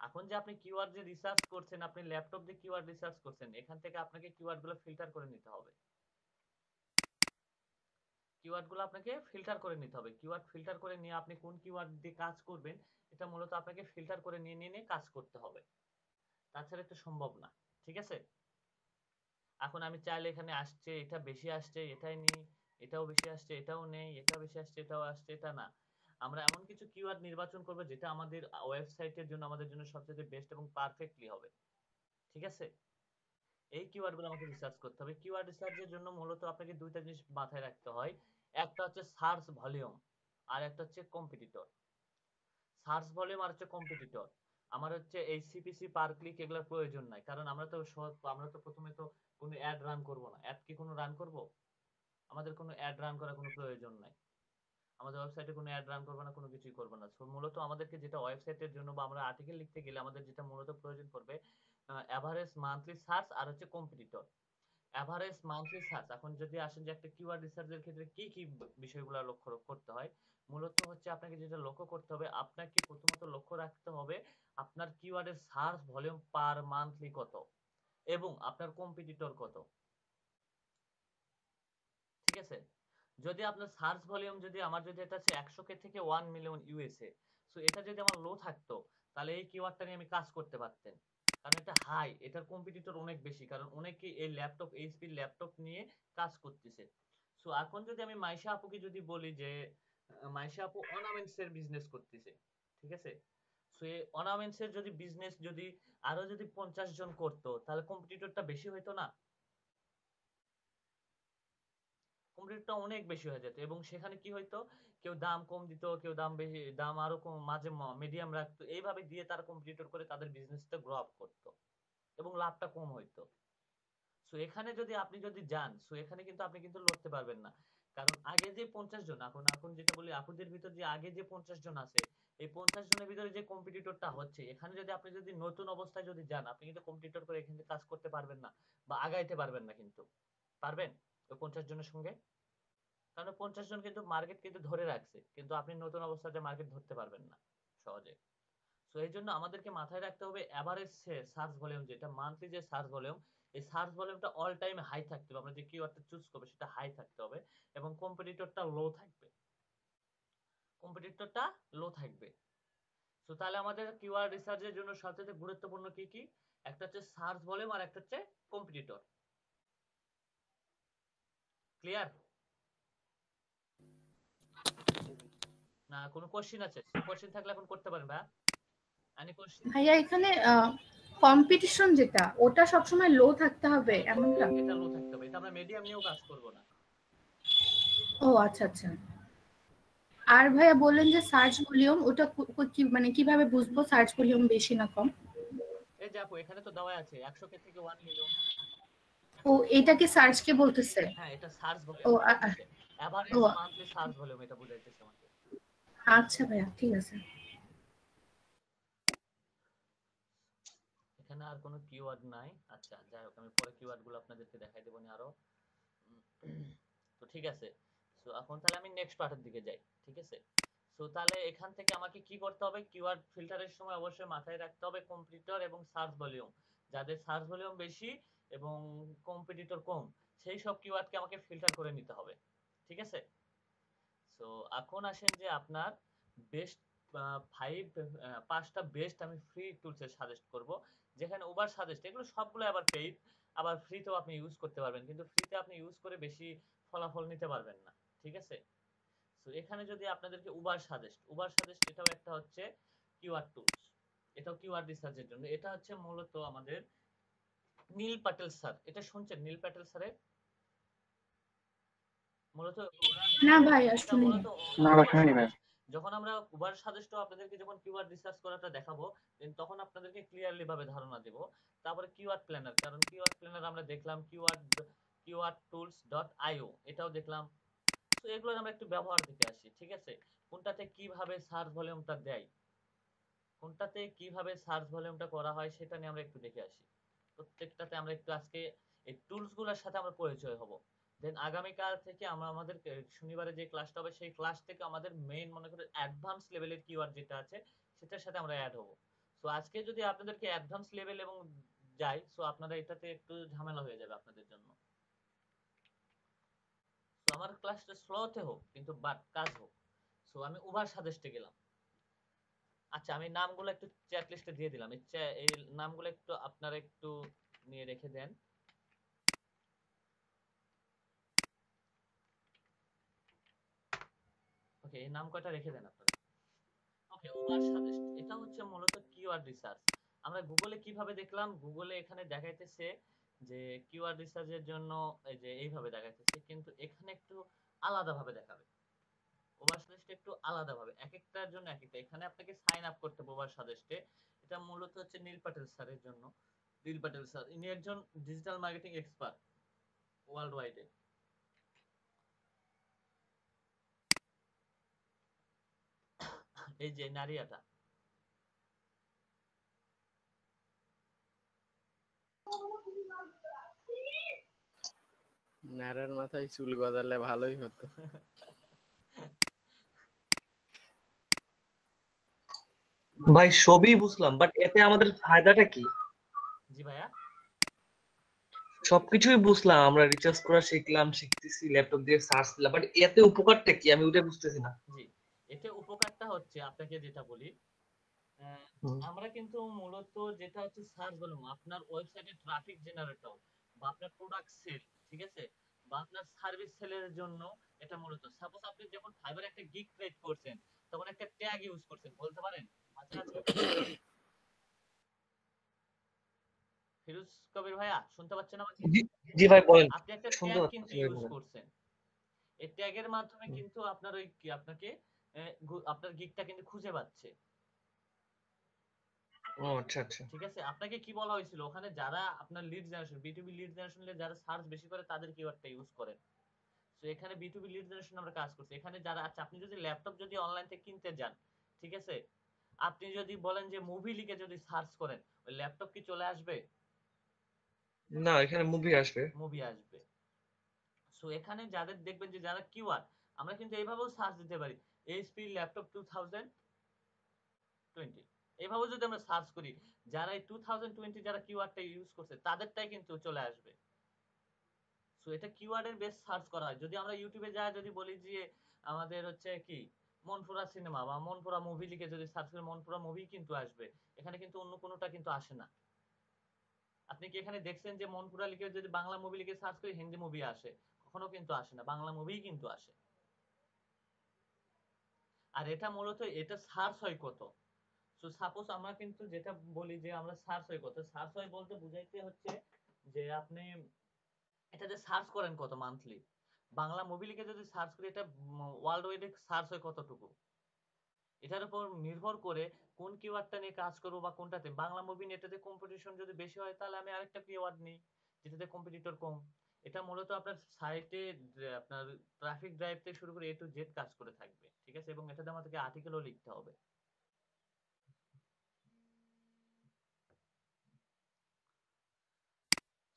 এখন যে আপনি কিওয়ার্ড যে রিসার্চ করছেন, আপনি ল্যাপটপ দিয়ে কিওয়ার্ড রিসার্চ করছেন, এখান থেকে আপনাকে কিওয়ার্ডগুলো ফিল্টার করে নিতে হবে। কিওয়ার্ডগুলো আপনাকে ফিল্টার করে নিতে হবে। কিওয়ার্ড ফিল্টার করে নিয়ে আপনি কোন কিওয়ার্ড দিয়ে কাজ করবেন, এটা মূলত আপনাকে ফিল্টার করে নিয়ে নিয়ে কাজ করতে হবে। তাছাড়া এটা সম্ভব না, ঠিক আছে? এখন আমি চাইলে এখানে আসছে এটা বেশি আসছে এটাই নিই, এটাও বেশি আসছে এটাও নেই, এটাও বেশি আসছে এটাও আসছে, এটা না। আমরা এমন কিছু কিওয়ার্ড নির্বাচন করব যেটা আমাদের ওয়েবসাইটের জন্য আমাদের জন্য সবচেয়ে বেস্ট এবং পারফেক্টলি হবে, ঠিক আছে? এই কিওয়ার্ডগুলো আমাকে রিসার্চ করতে হবে। কিওয়ার্ড রিসার্চের জন্য মূলত আপনাকে দুইটা জিনিস মাথায় রাখতে হয়। একটা হচ্ছে সার্চ ভলিউম, আর একটা হচ্ছে কম্পিটিটর। সার্চ ভলিউম আর হচ্ছে কম্পিটিটর। আমার হচ্ছে এই সিপিসি পার ক্লিক এগুলোর প্রয়োজন নাই, কারণ আমরা তো প্রথমে তো কোনো অ্যাড রান করব না। অ্যাড কি কোনো রান করব? আমাদের কোনো অ্যাড রান করার কোনো প্রয়োজন নাই। আমাদের ওয়েবসাইটে কোনো অ্যাড রান করবো না, কোনো কিছুই করবো না। সো মূলত আমাদেরকে যেটা ওয়েবসাইটের জন্য বা আমরা আর্টিকেল লিখতে গেলে আমাদের যেটা মূলত প্রয়োজন পড়বে, এভারেজ মান্থলি সার্চ আর হচ্ছে কম্পিটিটর। এভারেজ মান্থলি সার্চ, এখন যদি আসেন যে একটা কিওয়ার্ড রিসার্চের ক্ষেত্রে কি কি বিষয়গুলো লক্ষ্য করতে হয়, মূলত হচ্ছে আপনাকে যেটা লক্ষ্য করতে হবে, আপনাকে প্রথমত লক্ষ্য রাখতে হবে আপনার কিওয়ার্ডের সার্চ ভলিউম পার মান্থলি কত এবং আপনার কম্পিটিটর কত, ঠিক আছে? যদি আপনার সার্চ ভলিউম যদি আমার যদি এটা আছে 100K থেকে 1 মিলিয়ন ইউএসএ, সো এটা যদি আমার লো থাকতো তাহলে এই কিওয়ার্ডটা নিয়ে আমি কাজ করতে পারতেন, কারণ এটা হাই, এটার কম্পিটিটর অনেক বেশি, কারণ অনেকে এই ল্যাপটপ এইচপি ল্যাপটপ নিয়ে কাজ করতেছে। সো এখন যদি আমি মাইশা আপুকে যদি বলি যে মাইশা আপু অর্নামেন্টস এর বিজনেস করতেছে, ঠিক আছে, সো এই অর্নামেন্টস এর যদি বিজনেস যদি আরো যদি 50 জন করতো তাহলে কম্পিটিটরটা বেশি হইতো না? কম্পিটিটরটা অনেক বেশি হয়ে যেত, এবং সেখানে কি হইতো, কেউ দাম কম দিত, কেউ দাম বেশি, দাম আরো কম, মাঝে মিডিয়াম রাখতো, এইভাবে দিয়ে তারা কম্পিটিটর করে তাদের বিজনেসটা গ্রো আপ করতো এবং লাভটা কম হইতো। সো এখানে যদি আপনি যদি যান, সো এখানে কিন্তু আপনি কিন্তু লড়তে পারবেন না, কারণ আগে যে 50 জন, এখন এখন যেটা বলি আপুদের ভিতর যে আগে যে 50 জন আছে, এই 50 জনের ভিতরে যে কম্পিটিটরটা হচ্ছে, এখানে যদি আপনি যদি নতুন অবস্থায় যদি যান, আপনি কিন্তু কম্পিটিটর করে এখানে কাজ করতে পারবেন না বা আগাইতে পারবেন না। কিন্তু পারবেন ওই 50 জনের সঙ্গে? কারণ 50 জন কিন্তু মার্কেট কিন্তু ধরে রাখছে, কিন্তু আপনি নতুন অবস্থাতে মার্কেট ধরতে পারবেন না সহজে। সো এই জন্য আমাদেরকে মাথায় রাখতে হবে এভারেজ সার্চ ভলিউম, যেটা মান্থলি যে সার্চ ভলিউম, এই সার্চ ভলিউমটা অল টাইম হাই থাকতে হবে, আমরা যে কিওয়ার্ডটা চুজ করব সেটা হাই থাকতে হবে এবং কম্পিটিটরটা লো থাকবে, কম্পিটিটরটা লো থাকবে। সো তাহলে আমাদের কিওয়ার্ড রিসার্চের জন্য সবচেয়ে গুরুত্বপূর্ণ কি কি? একটা হচ্ছে সার্চ ভলিউম আর একটা হচ্ছে কম্পিটিটর। ক্লিয়ার না? কোনো কোশ্চেন আছে? কোশ্চেন থাকলে এখন করতে পারেন ভাই। Any question? ভাইয়া এখানে কম্পিটিশন যেটা ওটা সবসময় লো থাকতে হবে এমনটা? এটা লো থাকতে হবে, এটা আমরা মিডিয়াম নিয়েও কাজ করব না। ও আচ্ছা আচ্ছা। আর ভাইয়া বললেন যে সার্চ ভলিউম, ওটা কি মানে কিভাবে বুঝবো সার্চ ভলিউম বেশি না কম? এই যে আপু এখানে তো দেওয়া আছে 100K থেকে 1 মিলিয়ন। ও এটা কি সার্চ কে বলতেছে? হ্যাঁ, এটা সার্চ ও ভলিউম বলতেছে, এভারেজ মান্থলি সার্চ ভলিউম এটা বুঝাইতেছে আমাদের। আচ্ছা ভাইয়া ঠিক আছে। এখানে আর কোনো কিওয়ার্ড নাই। আচ্ছা যাই হোক, আমি পরে কিওয়ার্ডগুলো আপনাদেরকে দেখাই দেব নি আরো। তো ঠিক আছে, সো এখন তাহলে আমি নেক্সট পার্টের দিকে যাই, ঠিক আছে। সো তাহলে এখান থেকে আমাকে কি করতে হবে, কিওয়ার্ড ফিল্টারের সময় অবশ্যই মাথায় রাখতে হবে কম্পিটিটর এবং সার্চ ভলিউম। যাদের সার্চ ভলিউম বেশি এবং কম্পিটিটর কম, সেই সব কিওয়ার্ডকে আমাকে ফিল্টার করে নিতে হবে, ঠিক আছে। সো এখন আসেন যে আপনার বেস্ট 5টা বেস্ট আমি ফ্রি টুলসের সাজেস্ট করব, যেখানে ওভার সাজেস্ট এগুলো সবগুলো আবার পেইড, আবার ফ্রিতেও আপনি ইউজ করতে পারবেন, কিন্তু ফ্রিতে আপনি ইউজ করে বেশি ফলাফল নিতে পারবেন না, ঠিক আছে। সো এখানে যদি আপনাদেরকে উবার সাজেস্ট এটাও একটা হচ্ছে কিওয়ার্ড টুলস, এটাও কিওয়ার্ড রিসার্চের জন্য। এটা হচ্ছে মূলত আমাদের নীল প্যাটেল স্যার, এটা শুনছেন নীল প্যাটেল স্যারের? মূলত না ভাই আসলে না ভাই শুনিনি ভাই। যখন আমরা উবার সাজেস্ট আপনাদেরকে যখন কিওয়ার্ড রিসার্চ করাটা দেখাবো, তখন আপনাদেরকে ক্লিয়ারলি ভাবে ধারণা দেব। তারপরে কিওয়ার্ড প্ল্যানার, কারণ কিওয়ার্ড প্ল্যানার আমরা দেখলাম, keywordtools.io এটাও দেখলাম। তো এগুলোর আমরা একটু ব্যবহার দেখে আসি, ঠিক আছে। কোনটাতে কিভাবে সার্চ ভলিউমটা দেয়, কোনটাতে কিভাবে সার্চ ভলিউমটা করা হয় সেটা নিয়ে আমরা একটু দেখে আসি। প্রত্যেকটাতে আমরা একটু আজকে এই টুলসগুলোর সাথে আমরা পরিচয় হব। দেন আগামীকাল থেকে আমরা আমাদের শনিবারে যে ক্লাসটা হবে সেই ক্লাস থেকে আমাদের মেইন মনে করে অ্যাডভান্স লেভেলের কিওয়ার্ড যেটা আছে সেটার সাথে আমরা অ্যাড হব। সো আজকে যদি আপনাদেরকে অ্যাডভান্স লেভেল এবং যাই, সো আপনারা এটাতে একটু ঝামেলা হয়ে যাবে আপনাদের জন্য। সো আমার ক্লাসটা স্লোতে হোক কিন্তু বাট কাজ হোক। সো আমি উবার সাজেস্টে গেলাম। আচ্ছা আমি নামগুলো একটু চ্যাট লিস্টে দিয়ে দিলাম, এই নামগুলো একটু আপনারা একটু নিয়ে রেখে দেন। ওকে, এই নাম কয়টা রেখে দেন আপনারা। ওকে, উবার সাজেস্ট এটা হচ্ছে মূলত কিওয়ার্ড রিসার্চ। আমরা গুগলে কিভাবে দেখলাম, গুগলে এখানে দেখাইতেছে যে কিওয়ার্ড রিসার্চের জন্য এই যে এইভাবে দেখাইতেছে, কিন্তু এখানে একটু আলাদা ভাবে দেখাবে। ওভার সাজেস্টে একটু আলাদা ভাবে, এক একটার জন্য এক একটা। এখানে আপনাকে সাইন আপ করতে হবে ওভার সাজেস্টে। এটা মূলত হচ্ছে নীল প্যাটেল স্যারের জন্য। নীল প্যাটেল স্যার ইনি একজন ডিজিটাল মার্কেটিং এক্সপার্ট ওয়ার্ল্ড ওয়াইডে। এই যে নারিয়াটা, নারার মাথায় চুল গজালে ভালোই হতো। ভাই সবই বুঝলাম, বাট এতে আমাদের ফায়দাটা কি? জি ভাইয়া, সবকিছুই বুঝলাম, আমরা রিচার্জ করা শিখলাম, শিখতেছি, ল্যাপটপ দিয়ে সার্চ দিলাম, বাট এতে উপকারটা কি আমি ওটা বুঝতেছি না। জি, এতে উপকারটা হচ্ছে আপনাকে যেটা বলি, আমরা কিন্তু মূলত যেটা হচ্ছে সার্চ ভলিউম, আপনার ওয়েবসাইটে ট্রাফিক জেনারেটর বা আপনার প্রোডাক্ট সেল, ঠিক আছে, বা আপনার সার্ভিস সেলের জন্য এটা মূলত, সাপোজ আপনি যখন ফাইবার একটা গিগ ক্রিয়েট করছেন তখন একটা ট্যাগ ইউজ করছেন, বলতে পারেন মাঝখানে? ফিরোজ কবির ভাইয়া শুনতে পাচ্ছেন আমাকে? জি ভাই বলেন, আপনি একটা শুনতে ট্যাগ কিন্তু পাচ্ছি ভাই, ইউজ বলেন। করছেন, এই ট্যাগের মাধ্যমে কিন্তু আপনার ওই কি আপনাকে আপনার গিগটা কিন্তু খুঁজে পাচ্ছে। ও আচ্ছা আচ্ছা। ঠিক আছে, আপনাকে কি বলা হয়েছিল ওখানে, যারা আপনার লিড জেনারেশন বিটুবি লিড জেনারেশন যারা সার্চ বেশি করে তাদের কিওয়ার্ডটা ইউজ করেন। তো এখানে বিটুবি লিড জেনারেশন আমরা কাজ করছি এখানে যারা, আচ্ছা আপনি যদি ল্যাপটপ যদি অনলাইন থেকে কিনতে যান, ঠিক আছে, আপনি যদি বলেন যে মুভি লিখে যদি সার্চ করেন, ওই ল্যাপটপ কি চলে আসবে? না, এখানে মুভি আসবে। মুভি আসবে। সো এখানে যাদের দেখবেন যে যারা কিওয়ার্ড, আমরা কিন্তু এইভাবেও সার্চ দিতে পারি, এইচপি ল্যাপটপ 2020, এইভাবে যদি আমরা সার্চ করি, যারা এই 2020 যারা কিওয়ার্ডটা ইউজ করছে তাদেরটাই কিন্তু চলে আসবে। সো এটা কিওয়ার্ডের বেস সার্চ করা হয়। যদি আমরা ইউটিউবে যাই যদি বলি যে আমাদের হচ্ছে কি মনপুরা সিনেমা বা মনপুরা মুভি লিখে যদি সার্চ করি, মনপুরা মুভি কিন্তু আসবে, এখানে কিন্তু অন্য কোনোটা কিন্তু আসে না। আপনি কি এখানে দেখছেন যে মনপুরা লিখে যদি বাংলা মুভি লিখে সার্চ করি হিন্দি মুভি আসে? কখনো কিন্তু আসে না, বাংলা মুভি কিন্তু আসে। আর এটা মূলত এটা সার্চ হয় কত। সো সাপোজ আমরা কিন্তু যেটা বলি যে আমরা সার্চ হয় কত, সার্চ হয় বলতে বুঝাইতে হচ্ছে যে আপনি এটাতে সার্চ করেন কত মান্থলি, বাংলা মুভি লিখে যদি সার্চ করি এটা ওয়ার্ল্ড ওয়াইডে সার্চ হয় কতটুকু, এটার উপর নির্ভর করে কোন কিওয়ার্ডটা নিয়ে কাজ করবো বা কোনটাতে। বাংলা মুভি নিয়ে এটাতে কম্পিটিশন যদি বেশি হয় তাহলে আমি আরেকটা কিওয়ার্ড নিই যেটাতে কম্পিটিটর কম। এটা মূলত আপনার সাইটে আপনার ট্রাফিক ড্রাইভ থেকে শুরু করে এ টু জেড কাজ করে থাকবে, ঠিক আছে, এবং এটাতে আমাদেরকে আর্টিকেলও লিখতে হবে।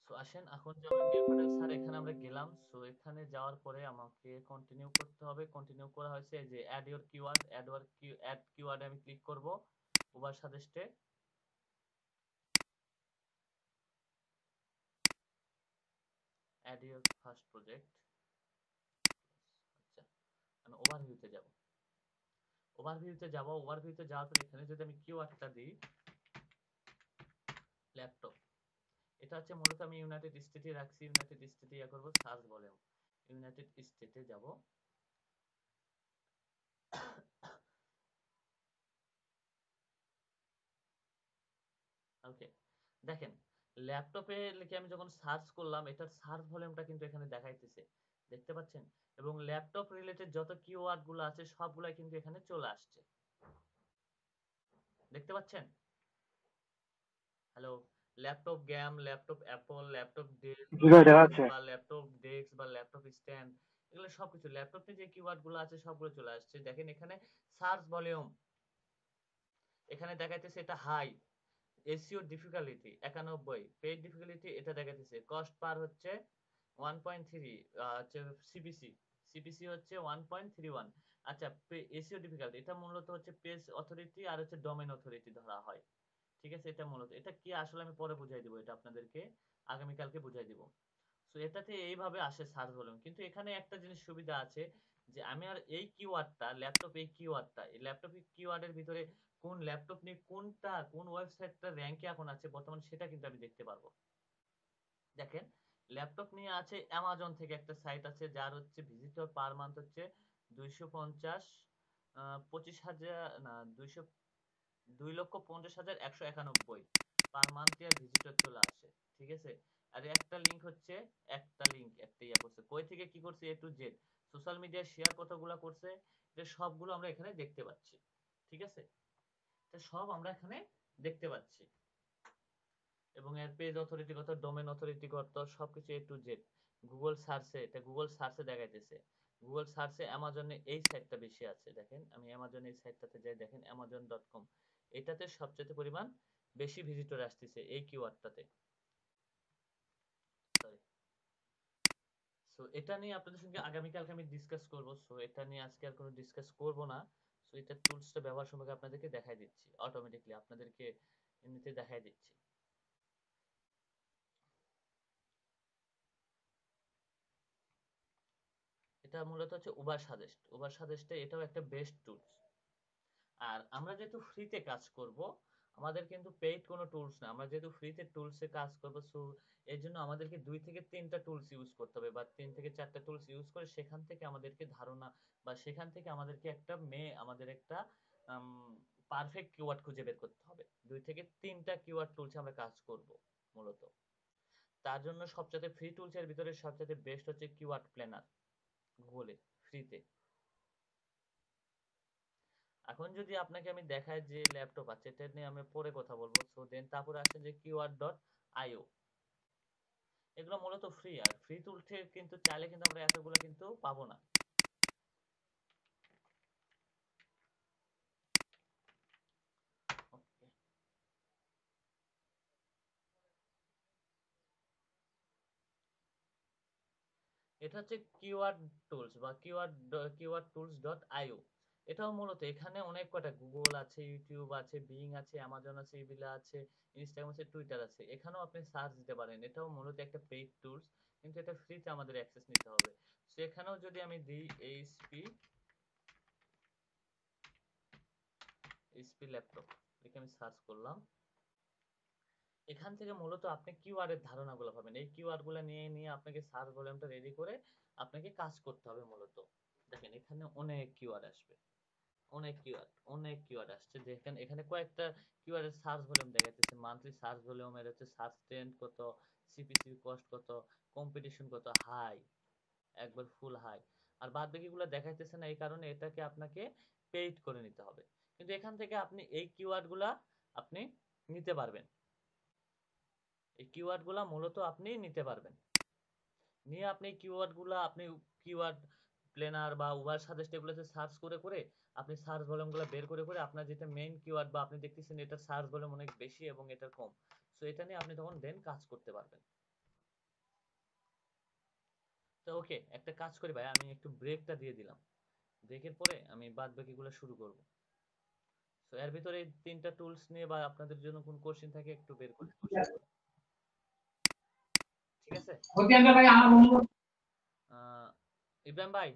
সো আসেন এখন যাবো ডিয়ার স্যার, এখানে আমরা গেলাম। সো এখানে যাওয়ার পরে আমাকে কন্টিনিউ করতে হবে। কন্টিনিউ করা হয়েছে যে অ্যাড ইওর কিওয়ার্ড, অ্যাড কিওয়ার্ডে আমি ক্লিক করব উবার সাজেস্টে। Add your first project. আচ্ছা, আমি ওভারভিউতে যাব। ওভারভিউতে যাব, ওভারভিউতে যাওয়ার পরে এখানে যদি আমি কিওয়ার্ডটা দিই ল্যাপটপ, এটা হচ্ছে মূলত আমি ইউনাইটেড স্টেটে রাখছি, ইউনাইটেড স্টেটে ইয়া করব, সার্চ ভলিউম ইউনাইটেড স্টেটে যাব। ওকে, দেখেন ল্যাপটপে লিখে আমি যখন সার্চ করলাম এটার সার্চ ভলিউমটা কিন্তু এখানে দেখাইতেছে, দেখতে পাচ্ছেন, এবং ল্যাপটপ রিলেটেড যত কিওয়ার্ড গুলো আছে সবগুলাই কিন্তু এখানে চলে আসছে, দেখতে পাচ্ছেন? Hello, laptop game, laptop Apple, laptop Dell জি ভাই দেখা যাচ্ছে। বা ল্যাপটপ ডেস্ক বা ল্যাপটপ স্ট্যান্ড, এগুলো সবকিছু ল্যাপটপে যে কিওয়ার্ড গুলো আছে সবগুলো চলে আসছে। দেখেন এখানে সার্চ ভলিউম এখানে দেখাইতেছে এটা high, SEO difficulty 91, paid difficulty এটা দেখাইতেছে, কস্ট পার হচ্ছে 1.3, হচ্ছে সিপিসি, সিপিসি হচ্ছে 1.31। আচ্ছা, এসইও ডিফিকাল্টি এটা মূলত হচ্ছে পেজ অথরিটি আর হচ্ছে ডোমেইন অথরিটি ধরা হয়, ঠিক আছে, এটা মূলত এটা কি আসলে আমি পরে বুঝাই দিব, এটা আপনাদেরকে আগামীকালকে বুঝাই দিব। সো এটাতে এইভাবে আসে সার্চ ভলিউম। কিন্তু এখানে একটা জিনিস সুবিধা আছে যে আমি আর এই কিওয়ার্ডটা ল্যাপটপ, এই কিওয়ার্ডটা এই ল্যাপটপ কিওয়ার্ডের ভিতরে কোন ল্যাপটপ নিয়ে কোনটা কোন ওয়েবসাইটটা র্যাঙ্কে এখন আছে বর্তমানে সেটা কিন্তু আমি দেখতে পারবো। দেখেন ল্যাপটপ নিয়ে আছে অ্যামাজন থেকে একটা সাইট আছে যার হচ্ছে ভিজিটর পার মান্থ হচ্ছে 250, 25,000 না 2,50,191 পার মান্থ ইয়ার ভিজিটর চলে আসে, ঠিক আছে। আর একটা লিংক হচ্ছে, একটা লিংক একটা ইয়া করছে, কই থেকে কি করছে A to Z, social media share কতগুলো করছে, এটা সবগুলো আমরা এখানে দেখতে পাচ্ছি, ঠিক আছে, এটা সব আমরা এখানে দেখতে পাচ্ছি। এবং এর পেজ অথরিটি কত, ডোমেন অথরিটি কত, সবকিছু এ টু জেড। গুগল সার্চে, এটা গুগল সার্চে দেখাইতেছে, গুগল সার্চে অ্যামাজনে এই সাইটটা বেশি আছে, দেখেন আমি অ্যামাজন এই সাইটটাতে যাই, দেখেন amazon.com, এটাতে সবচেয়ে পরিমাণ বেশি ভিজিটর আসতেছে এই কিওয়ার্ডটাতে, সরি। সো এটা নিয়ে আপনাদের সঙ্গে আগামীকালকে আমি ডিসকাস করব। সো এটা নিয়ে আজকে আর কোনো ডিসকাস করব না। সো এটা টুলসটা ব্যবহার সম্পর্কে আপনাদেরকে দেখাই দিচ্ছি, অটোমেটিকলি আপনাদেরকে এমনিতে দেখাই দিচ্ছি। এটা মূলত হচ্ছে উবার সাজেস্ট। উবার সাজেস্টে এটাও একটা বেস্ট টুলস। আর আমরা যেহেতু ফ্রিতে কাজ করব, আমাদের কিন্তু পেইড কোনো টুলস না, আমরা যেহেতু ফ্রিতে টুলসে কাজ করব, সো এর জন্য আমাদেরকে 2 থেকে 3টা টুলস ইউজ করতে হবে, বা 3 থেকে 4টা টুলস ইউজ করে সেখান থেকে আমাদেরকে ধারণা, বা সেখান থেকে আমাদেরকে আমাদের একটা পারফেক্ট কিওয়ার্ড খুঁজে বের করতে হবে। 2 থেকে 3টা কিওয়ার্ড টুলসে আমরা কাজ করব মূলত। তার জন্য সবচেয়ে ফ্রি টুলসের ভিতরে সবচেয়ে বেস্ট হচ্ছে কিওয়ার্ড প্ল্যানার, গুগলে ফ্রিতে। এখন যদি আপনাকে আমি দেখাই যে ল্যাপটপ আছে, এটা নিয়ে আমি পরে কথা বলবো। সো দেন তারপরে আসেন যে keyword.io, এগুলো মূলত ফ্রি। আর ফ্রি টুলসে কিন্তু চাইলে কিন্তু আমরা এতগুলো কিন্তু পাবো না। Okay. এটা হচ্ছে কিওয়ার্ড টুলস বা কিওয়ার্ড টুলস.io। এটাও মূলত এখানে অনেক কটা, গুগল আছে, ইউটিউব আছে, বিং আছে, অ্যামাজন আছে, ইবিলা আছে, ইনস্টাগ্রাম আছে, টুইটার আছে, এখানেও আপনি সার্চ দিতে পারেন। এটাও মূলত একটা পেইড টুলস, কিন্তু এটা ফ্রিতে আমাদের অ্যাক্সেস নিতে হবে। সো এখানেও যদি আমি দিই এইচপি ল্যাপটপ, দেখে আমি সার্চ করলাম, এখান থেকে মূলত আপনি কিওয়ার্ডের ধারণাগুলো পাবেন। এই কিওয়ার্ডগুলো নিয়ে আপনাকে সার্চ ভলিউমটা রেডি করে আপনাকে কাজ করতে হবে মূলত। দেখেন এখানে অনেক কিওয়ার্ড আসবে, অনেক কিওয়ার্ড আসছে। দেখেন এখানে কয়েকটা কিওয়ার্ডের সার্চ ভলিউম দেখাইতেছে। মান্থলি সার্চ ভলিউমের হচ্ছে সার্চ ট্রেন্ড কত, সিপিসি কস্ট কত, কম্পিটিশন কত, হাই, একবার ফুল হাই। আর বাদ বাকিগুলো দেখাইতেছে না, এই কারণে এটাকে আপনাকে পেইড করে নিতে হবে। কিন্তু এখান থেকে আপনি এই কিওয়ার্ডগুলা আপনি নিতে পারবেন। এই কিওয়ার্ডগুলা মূলত আপনি নিতে পারবেন। নিয়ে আপনি কিওয়ার্ডগুলা আপনি কিওয়ার্ড প্ল্যানার বা উবার সাজেস্ট এগুলোতে সার্চ করে আপনি সার্চ ভলিউমগুলো বের করে আপনার যেটা মেইন কিওয়ার্ড, বা আপনি দেখতেছেন এটা সার্চ ভলিউম অনেক বেশি এবং এটা কম, সো এটা নিয়ে আপনি তখন দেন কাজ করতে পারবেন। তো ওকে, একটা কাজ করি ভাই, আমি একটু ব্রেকটা দিয়ে দিলাম, ব্রেকের পরে আমি বাদ বাকিগুলো শুরু করব। সো এর ভিতরে এই 3টা টুলস নিয়ে বা আপনাদের জন্য কোন কোশ্চেন থাকে একটু বের করে কোশ্চেনগুলো, ঠিক আছে? ইব্রাহিম ভাই,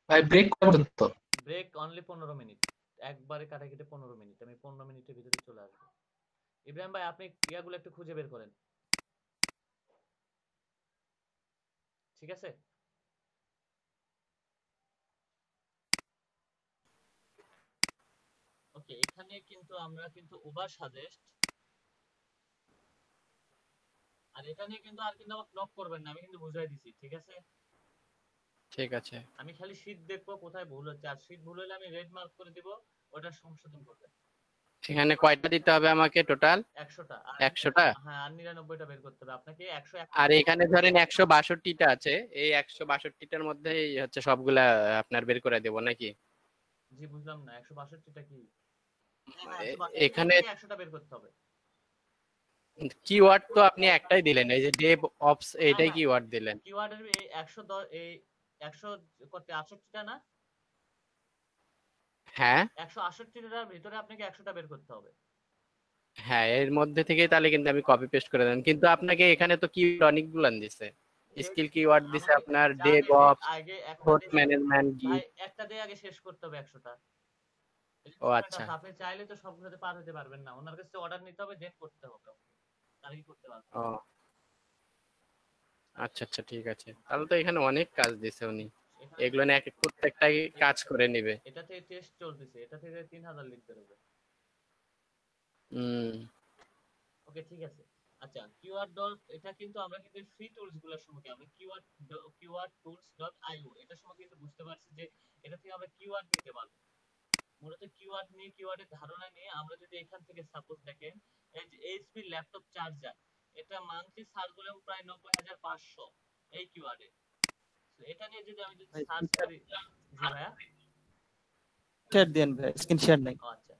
ভাই ব্রেক পর্যন্ত ব্রেক অনলি 15 মিনিট, একবারে কাটা কেটে 15 মিনিট, আমি 15 মিনিটের ভিতরে চলে আসবো। ইব্রাহিম ভাই আপনি ইয়াগুলো একটু খুঁজে বের করেন, ঠিক আছে? ওকে, এখানে কিন্তু আমরা কিন্তু উবার সাজেস্ট, আর এটা নিয়ে কিন্তু আর কিন্তু আমাকে নক করবেন না, আমি কিন্তু বুঝাই দিছি, ঠিক আছে? ঠিক আছে। আমি খালি শীট দেখবো কোথায় ভুল হচ্ছে, আর শীট ভুল হলে আমি রেড মার্ক করে দিব, ওটা সংশোধন করবেন। এখানে কয়টা দিতে হবে আমাকে টোটাল? 100টা। 100টা? হ্যাঁ, আর 99টা বের করতে হবে আপনাকে। 101 আর এখানে ধরেন 162টা আছে, এই 162টার মধ্যেই হচ্ছে সবগুলা আপনার বের করে দেব নাকি? জি বুঝলাম না, 162টা কি? এখানে 100টা বের করতে হবে। কিওয়ার্ড তো আপনি একটাই দিলেন, এই যে ডেভ অপস, এইটাই কিওয়ার্ড দিলেন। কিওয়ার্ডের এই 110 এই 100 করতে 68টা না? হ্যাঁ 168টার ভিতরে আপনাকে 100টা বের করতে হবে। হ্যাঁ, এর মধ্যে থেকে তাহলে কিন্তু আমি কপি পেস্ট করে দেন। কিন্তু আপনাকে এখানে তো কিওয়ার্ড অনেকগুলো দিছে, স্কিল কিওয়ার্ড দিছে আপনার, ডেভ অপস, আগে একটা ফোর্স ম্যানেজমেন্ট, ভাই একটা দিয়ে আগে শেষ করতে হবে 100টা। ও আচ্ছা। আপনি চাইলে তো সবগুলোতে পার হতে পারবেন না, ওনার কাছে অর্ডার নিতে হবে, দেন করতে হবে, তাহলে কি করতে পারবেন। ও আচ্ছা আচ্ছা, ঠিক আছে। তাহলে তো এখানে অনেক কাজ দিছে উনি, এগুলো নিয়ে প্রত্যেকটাই কাজ করে নেবে। এটা থেকে টেস্ট চলতেছে, এটা থেকে 3000 লিখতে হবে। ওকে ঠিক আছে। আচ্ছা, এটা কিন্তু আমরা কিন্তু ফ্রি টুলস গুলোর সম্পর্কে, আমরা keywordtools.io এটা সম্পর্কে কিন্তু বুঝতে পারছি যে এটা থেকে আমরা কিওয়ার্ড নিতে পারবো। মূলত কিওয়ার্ড নিয়ে, কিওয়ার্ডের ধারণা নিয়ে আমরা যদি এখান থেকে সাপোজ দেখেন এই যে এইচপি ল্যাপটপ চার্জার, এটা মান্থলি সার্চ ভলিউম প্রায় 90500 এই কিওয়ার্ডে। তো এটা নিয়ে যদি আমি সার্চ করি, জি ভাইয়া শেয়ার দেন ভাই, স্ক্রিন শেয়ার নাই। আচ্ছা,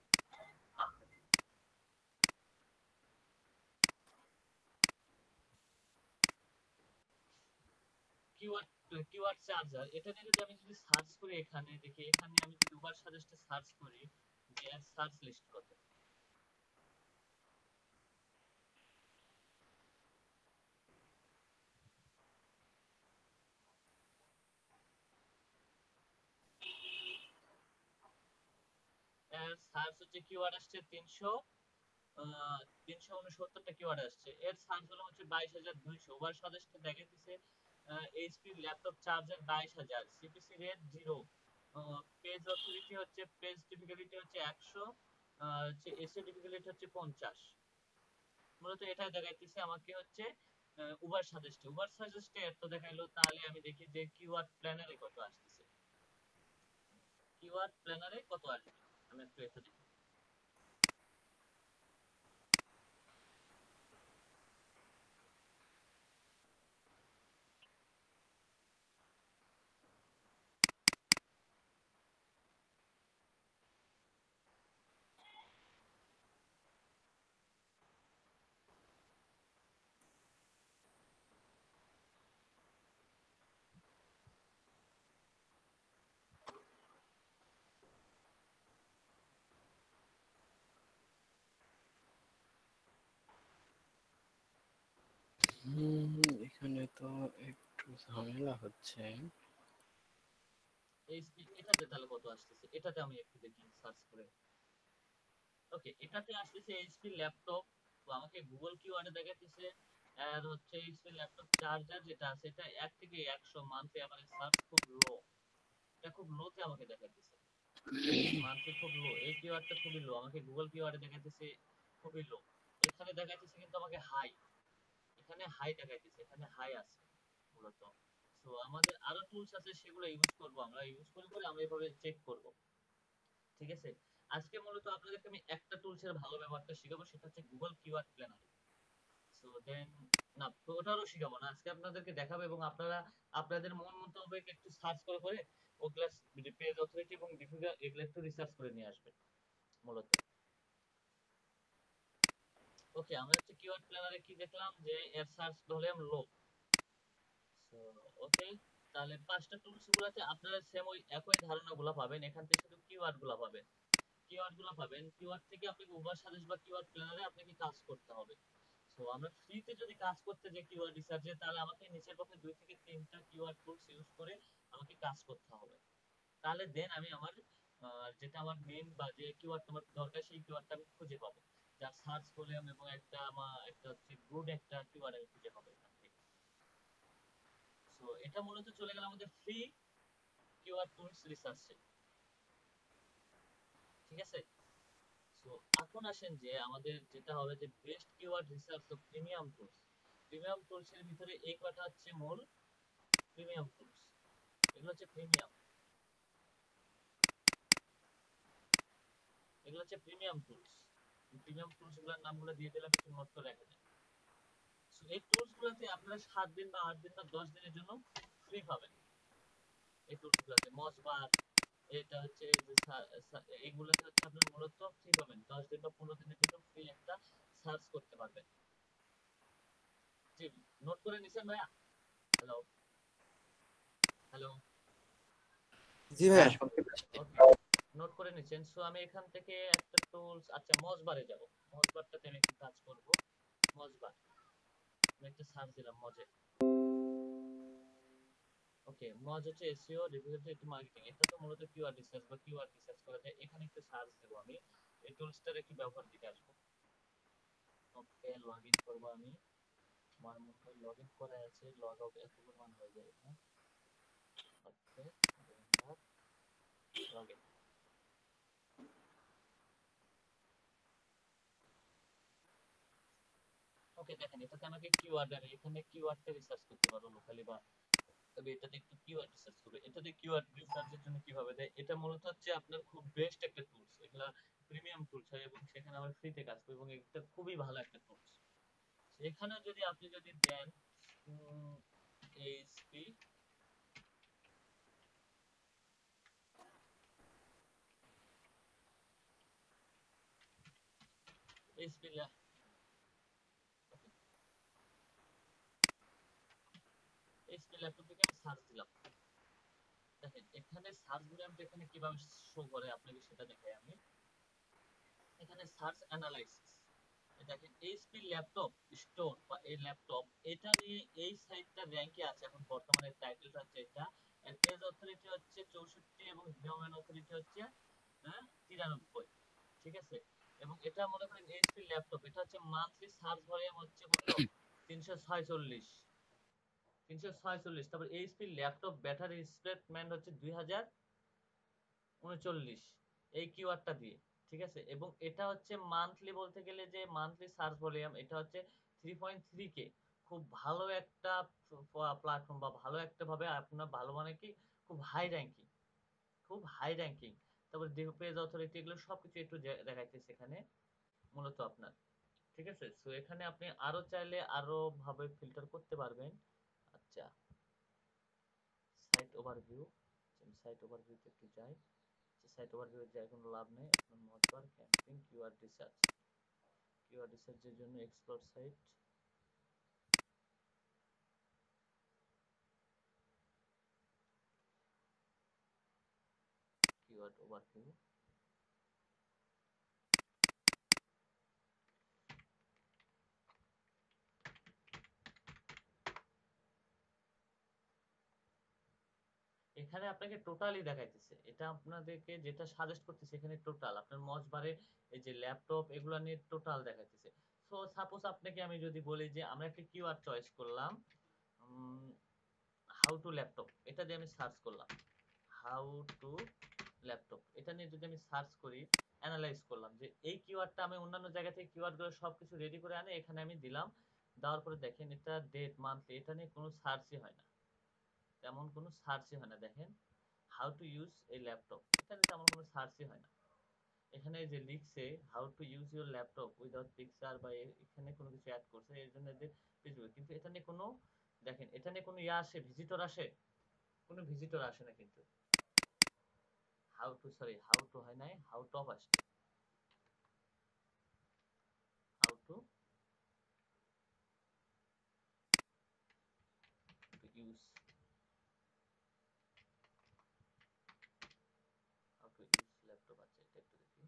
কিওয়ার্ড চার্জার, এটা নিয়ে যদি আমি সার্চ করি, এখানে দেখি, এখানে আমি যদি উবার সাজেস্টে সার্চ করি যে এর সার্চ লিস্ট কত, সার্চ হচ্ছে কিওয়ার্ড আসছে 369টা কিওয়ার্ড আসছে। এর সার্চ হলো হচ্ছে 22,200। ওভার সাজেস্টে দেখাইতেছে HP laptop charger 22,000, CPC rate 0, page authority হচ্ছে, পেজ ডিফিকাল্টি হচ্ছে 100, হচ্ছে এসএ ডিফিকাল্টি হচ্ছে 50। মূলত এটাই দেখাইতেছে আমাকে হচ্ছে উবার সাজেস্টে এত দেখাইলো। তাহলে আমি দেখি যে কিওয়ার্ড প্ল্যানারে কত আসতেছে, আমি একটু এটা দেখি। এখানে তো একটু ঝামেলা হচ্ছে। এটাতে তাহলে কত আসতেছে, এটাতে আমি একটু দেখি সার্চ করে। ওকে, এটাতে আসতেছে এইচপি ল্যাপটপ, তো আমাকে গুগল কিওয়ার্ডে দেখাইতেছে। আর হচ্ছে এইচপি ল্যাপটপ চার্জার যেটা আছে এটা 1 থেকে 100 মান্থলি এভারেজ সার্চ খুব লো, এটা খুব লোতে আমাকে দেখাইতেছে, মান্থলি খুব লো। এই কিওয়ার্ডটা খুবই লো, আমাকে গুগল কিওয়ার্ডে দেখাইতেছে খুবই লো। এখানে দেখাইতেছে কিন্তু আমাকে হাই, এখানে হাই দেখাইতেছে, এখানে হাই আছে মূলত। সো আমাদের আরো টুলস আছে, সেগুলো ইউজ করব, আমরা ইউজ করে আমরা এভাবে চেক করব। ঠিক আছে, আজকে মূলত আপনাদেরকে আমি একটা টুলসের ভালো ব্যবহারটা শিখাবো, সেটা হচ্ছে গুগল কিওয়ার্ড প্ল্যানার। সো দেন না, তো ওটারও শিখাবো না, আজকে আপনাদেরকে দেখাবো এবং আপনারা আপনাদের মন মোতাবেক একটু সার্চ করে ওগুলা পেজ অথরিটি এবং ডিফিকাল্ট এগুলো একটু রিসার্চ করে নিয়ে আসবেন মূলত। ওকে, আমরা হচ্ছে কিওয়ার্ড প্ল্যানারে কি দেখলাম যে এর সার্চ ভলিউম লো। সো ওকে, তাহলে পাঁচটা টুলস গুলাতে আপনারা সেম ওই একই ধারণাগুলো পাবেন, এখান থেকে শুধু কিওয়ার্ডগুলো পাবেন। কিওয়ার্ড থেকে আপনাকে উবার সাজেস্ট বা কিওয়ার্ড প্ল্যানারে আপনাকে কাজ করতে হবে। সো আমরা ফ্রিতে যদি কাজ করতে যাই কিওয়ার্ড রিসার্চে, তাহলে আমাকে নিচের পক্ষে 2 থেকে 3টা কিওয়ার্ড টুলস ইউজ করে আমাকে কাজ করতে হবে। তাহলে দেন আমি আমার যেটা আমার মেইন বা যে কিওয়ার্ড আমার দরকার সেই কিওয়ার্ডটা আমি খুঁজে পাবো, যার সার্চ ভলিউম এবং একটা হচ্ছে গুড একটা কিওয়ার্ড আমি খুঁজে পাবো এখান থেকে। সো এটা মূলত চলে গেল আমাদের ফ্রি কিওয়ার্ড টুলস রিসার্চে। ঠিক আছে, সো এখন আসেন যে আমাদের যেটা হবে যে বেস্ট কিওয়ার্ড রিসার্চ ও প্রিমিয়াম টুলস। প্রিমিয়াম টুলস এর ভিতরে এই কয়টা হচ্ছে মূল প্রিমিয়াম টুলস, এগুলো হচ্ছে প্রিমিয়াম, এগুলো হচ্ছে প্রিমিয়াম টুলস। প্রিমিয়াম টুলস গুলোর নামগুলো দিয়ে দিলাম, একটু নোট করে রাখবেন। সো এই টুলস গুলোতে আপনারা 7 দিন বা 8 দিন বা 10 দিনের জন্য ফ্রি পাবেন। এই টুলস গুলোতে মজবার, এটা হচ্ছে যে এগুলোতে হচ্ছে আপনারা মূলত ফ্রি পাবেন, 10 দিন বা 15 দিনের জন্য ফ্রি একটা সার্চ করতে পারবেন। জি, নোট করে নিছেন ভাইয়া? হ্যালো হ্যালো জি ভাইয়া। নোট করে নিচ্ছেন। সো আমি এখান থেকে একটা টুলস, আচ্ছা মজবারে যাব, মজবারটাতে আমি একটু কাজ করব। মজবার, আমি একটা সার্চ দিলাম মজে। ওকে, মজ হচ্ছে এসইও ডিফিকাল্টি মার্কেটিং, এটা তো মূলত কিওয়ার্ড রিসার্চ করা যায়। এখানে একটু সার্চ দেব আমি, এই টুলসটার একটু ব্যবহার দিতে আসবো। ওকে, লগইন করব আমি, আমার মনে হয় লগইন করা আছে, লগ আউট এত পরিমাণ হয়ে যায় না। ওকে, লগইন। ওকে, দেখেন এটাতে আমাকে কিওয়ার্ড, আর এখানে কিওয়ার্ডটা রিসার্চ করতে পারবো লোকালি, বা তবে এটাতে একটু কিওয়ার্ড রিসার্চ করবে। এটাতে কিওয়ার্ড রিসার্চের জন্য কিভাবে দেয়, এটা মূলত হচ্ছে আপনার খুব বেস্ট একটা টুলস, এগুলা প্রিমিয়াম টুলস হয় এবং সেখানে আমরা ফ্রিতে কাজ করি এবং এটা খুবই ভালো একটা টুলস। এখানে যদি আপনি যদি দেন এইচপি এইচপি ল্যাপটপ থেকে আমি সার্চ দিলাম। দেখেন এখানে সার্চ ভলিউমটা এখানে কিভাবে শো করে আপনাকে সেটা দেখাই আমি। এখানে সার্চ অ্যানালাইসিস, দেখেন এইচপি ল্যাপটপ স্টোর বা এই ল্যাপটপ, এটা নিয়ে এই সাইটটা র‍্যাঙ্কে আছে এখন বর্তমানে, টাইটেলটা হচ্ছে এটা। এর পেজ অথরিটি হচ্ছে 64 এবং ডোমেইন অথরিটি হচ্ছে হ্যাঁ 93, ঠিক আছে। এবং এটা মনে করেন এইচপি ল্যাপটপ, এটা হচ্ছে মান্থলি সার্চ ভলিউম হচ্ছে কত 346, 346। তারপর এইচপি ল্যাপটপ ব্যাটারি স্টেটমেন্ট হচ্ছে 2039 এই কিওয়ার্ডটা দিয়ে, ঠিক আছে। এবং এটা হচ্ছে মান্থলি বলতে গেলে যে মান্থলি সার্চ ভলিউম এটা হচ্ছে 3.3K, খুব ভালো একটা প্ল্যাটফর্ম বা ভালো একটা ভাবে আপনার ভালো মানে কি খুব হাই র্যাঙ্কিং, খুব হাই র্যাঙ্কিং। তারপর পেজ অথরিটি এগুলো সবকিছু একটু দেখাইতেছে এখানে মূলত আপনার, ঠিক আছে। সো এখানে আপনি আরো চাইলে আরো ভাবে ফিল্টার করতে পারবেন। আচ্ছা, সাইট ওভারভিউ, আমি সাইট ওভারভিউতে একটু যাই। সাইট ওভারভিউ যাই কোনো লাভ নেই, আপনার মডবার ক্যাম্পিং কিওয়ার্ড রিসার্চ, কিওয়ার্ড রিসার্চের জন্য এক্সপ্লোর সাইট, কিওয়ার্ড ওভারভিউ। এখানে আপনাকে টোটালি দেখাইতেছে, এটা আপনাদেরকে যেটা সাজেস্ট করতেছে এখানে টোটাল আপনার মজবারে এই যে ল্যাপটপ এগুলো নিয়ে টোটাল দেখাইতেছে। সো সাপোজ আপনাকে আমি যদি বলি যে আমরা একটা কিওয়ার্ড চয়েস করলাম, হাউ টু ল্যাপটপ, এটা দিয়ে আমি সার্চ করলাম হাউ টু ল্যাপটপ, এটা নিয়ে যদি আমি সার্চ করি, অ্যানালাইজ করলাম যে এই কিওয়ার্ডটা আমি অন্যান্য জায়গা থেকে কিওয়ার্ডগুলো সবকিছু রেডি করে আনে এখানে আমি দিলাম, দেওয়ার পরে দেখেন এটা ডেট মান্থলি এটা নিয়ে কোনো সার্চই হয় না, তেমন কোনো সার্চই হয় না। দেখেন হাউ টু ইউজ এই ল্যাপটপ, এখানে তেমন কোনো সার্চই হয় না। এখানে যে লিখছে how to use your laptop without picture বা এখানে কোনো কিছু অ্যাড করছে এর জন্য এদের পেজবে, কিন্তু এটা নিয়ে কোনো, দেখেন এটা নিয়ে কোনো ইয়া আসে, ভিজিটর আসে, কোনো ভিজিটর আসে না। কিন্তু how to, sorry how to হয় নাই, হাউ টপ আসছে, how to use, how to use laptop আছে, এটা একটু দেখি।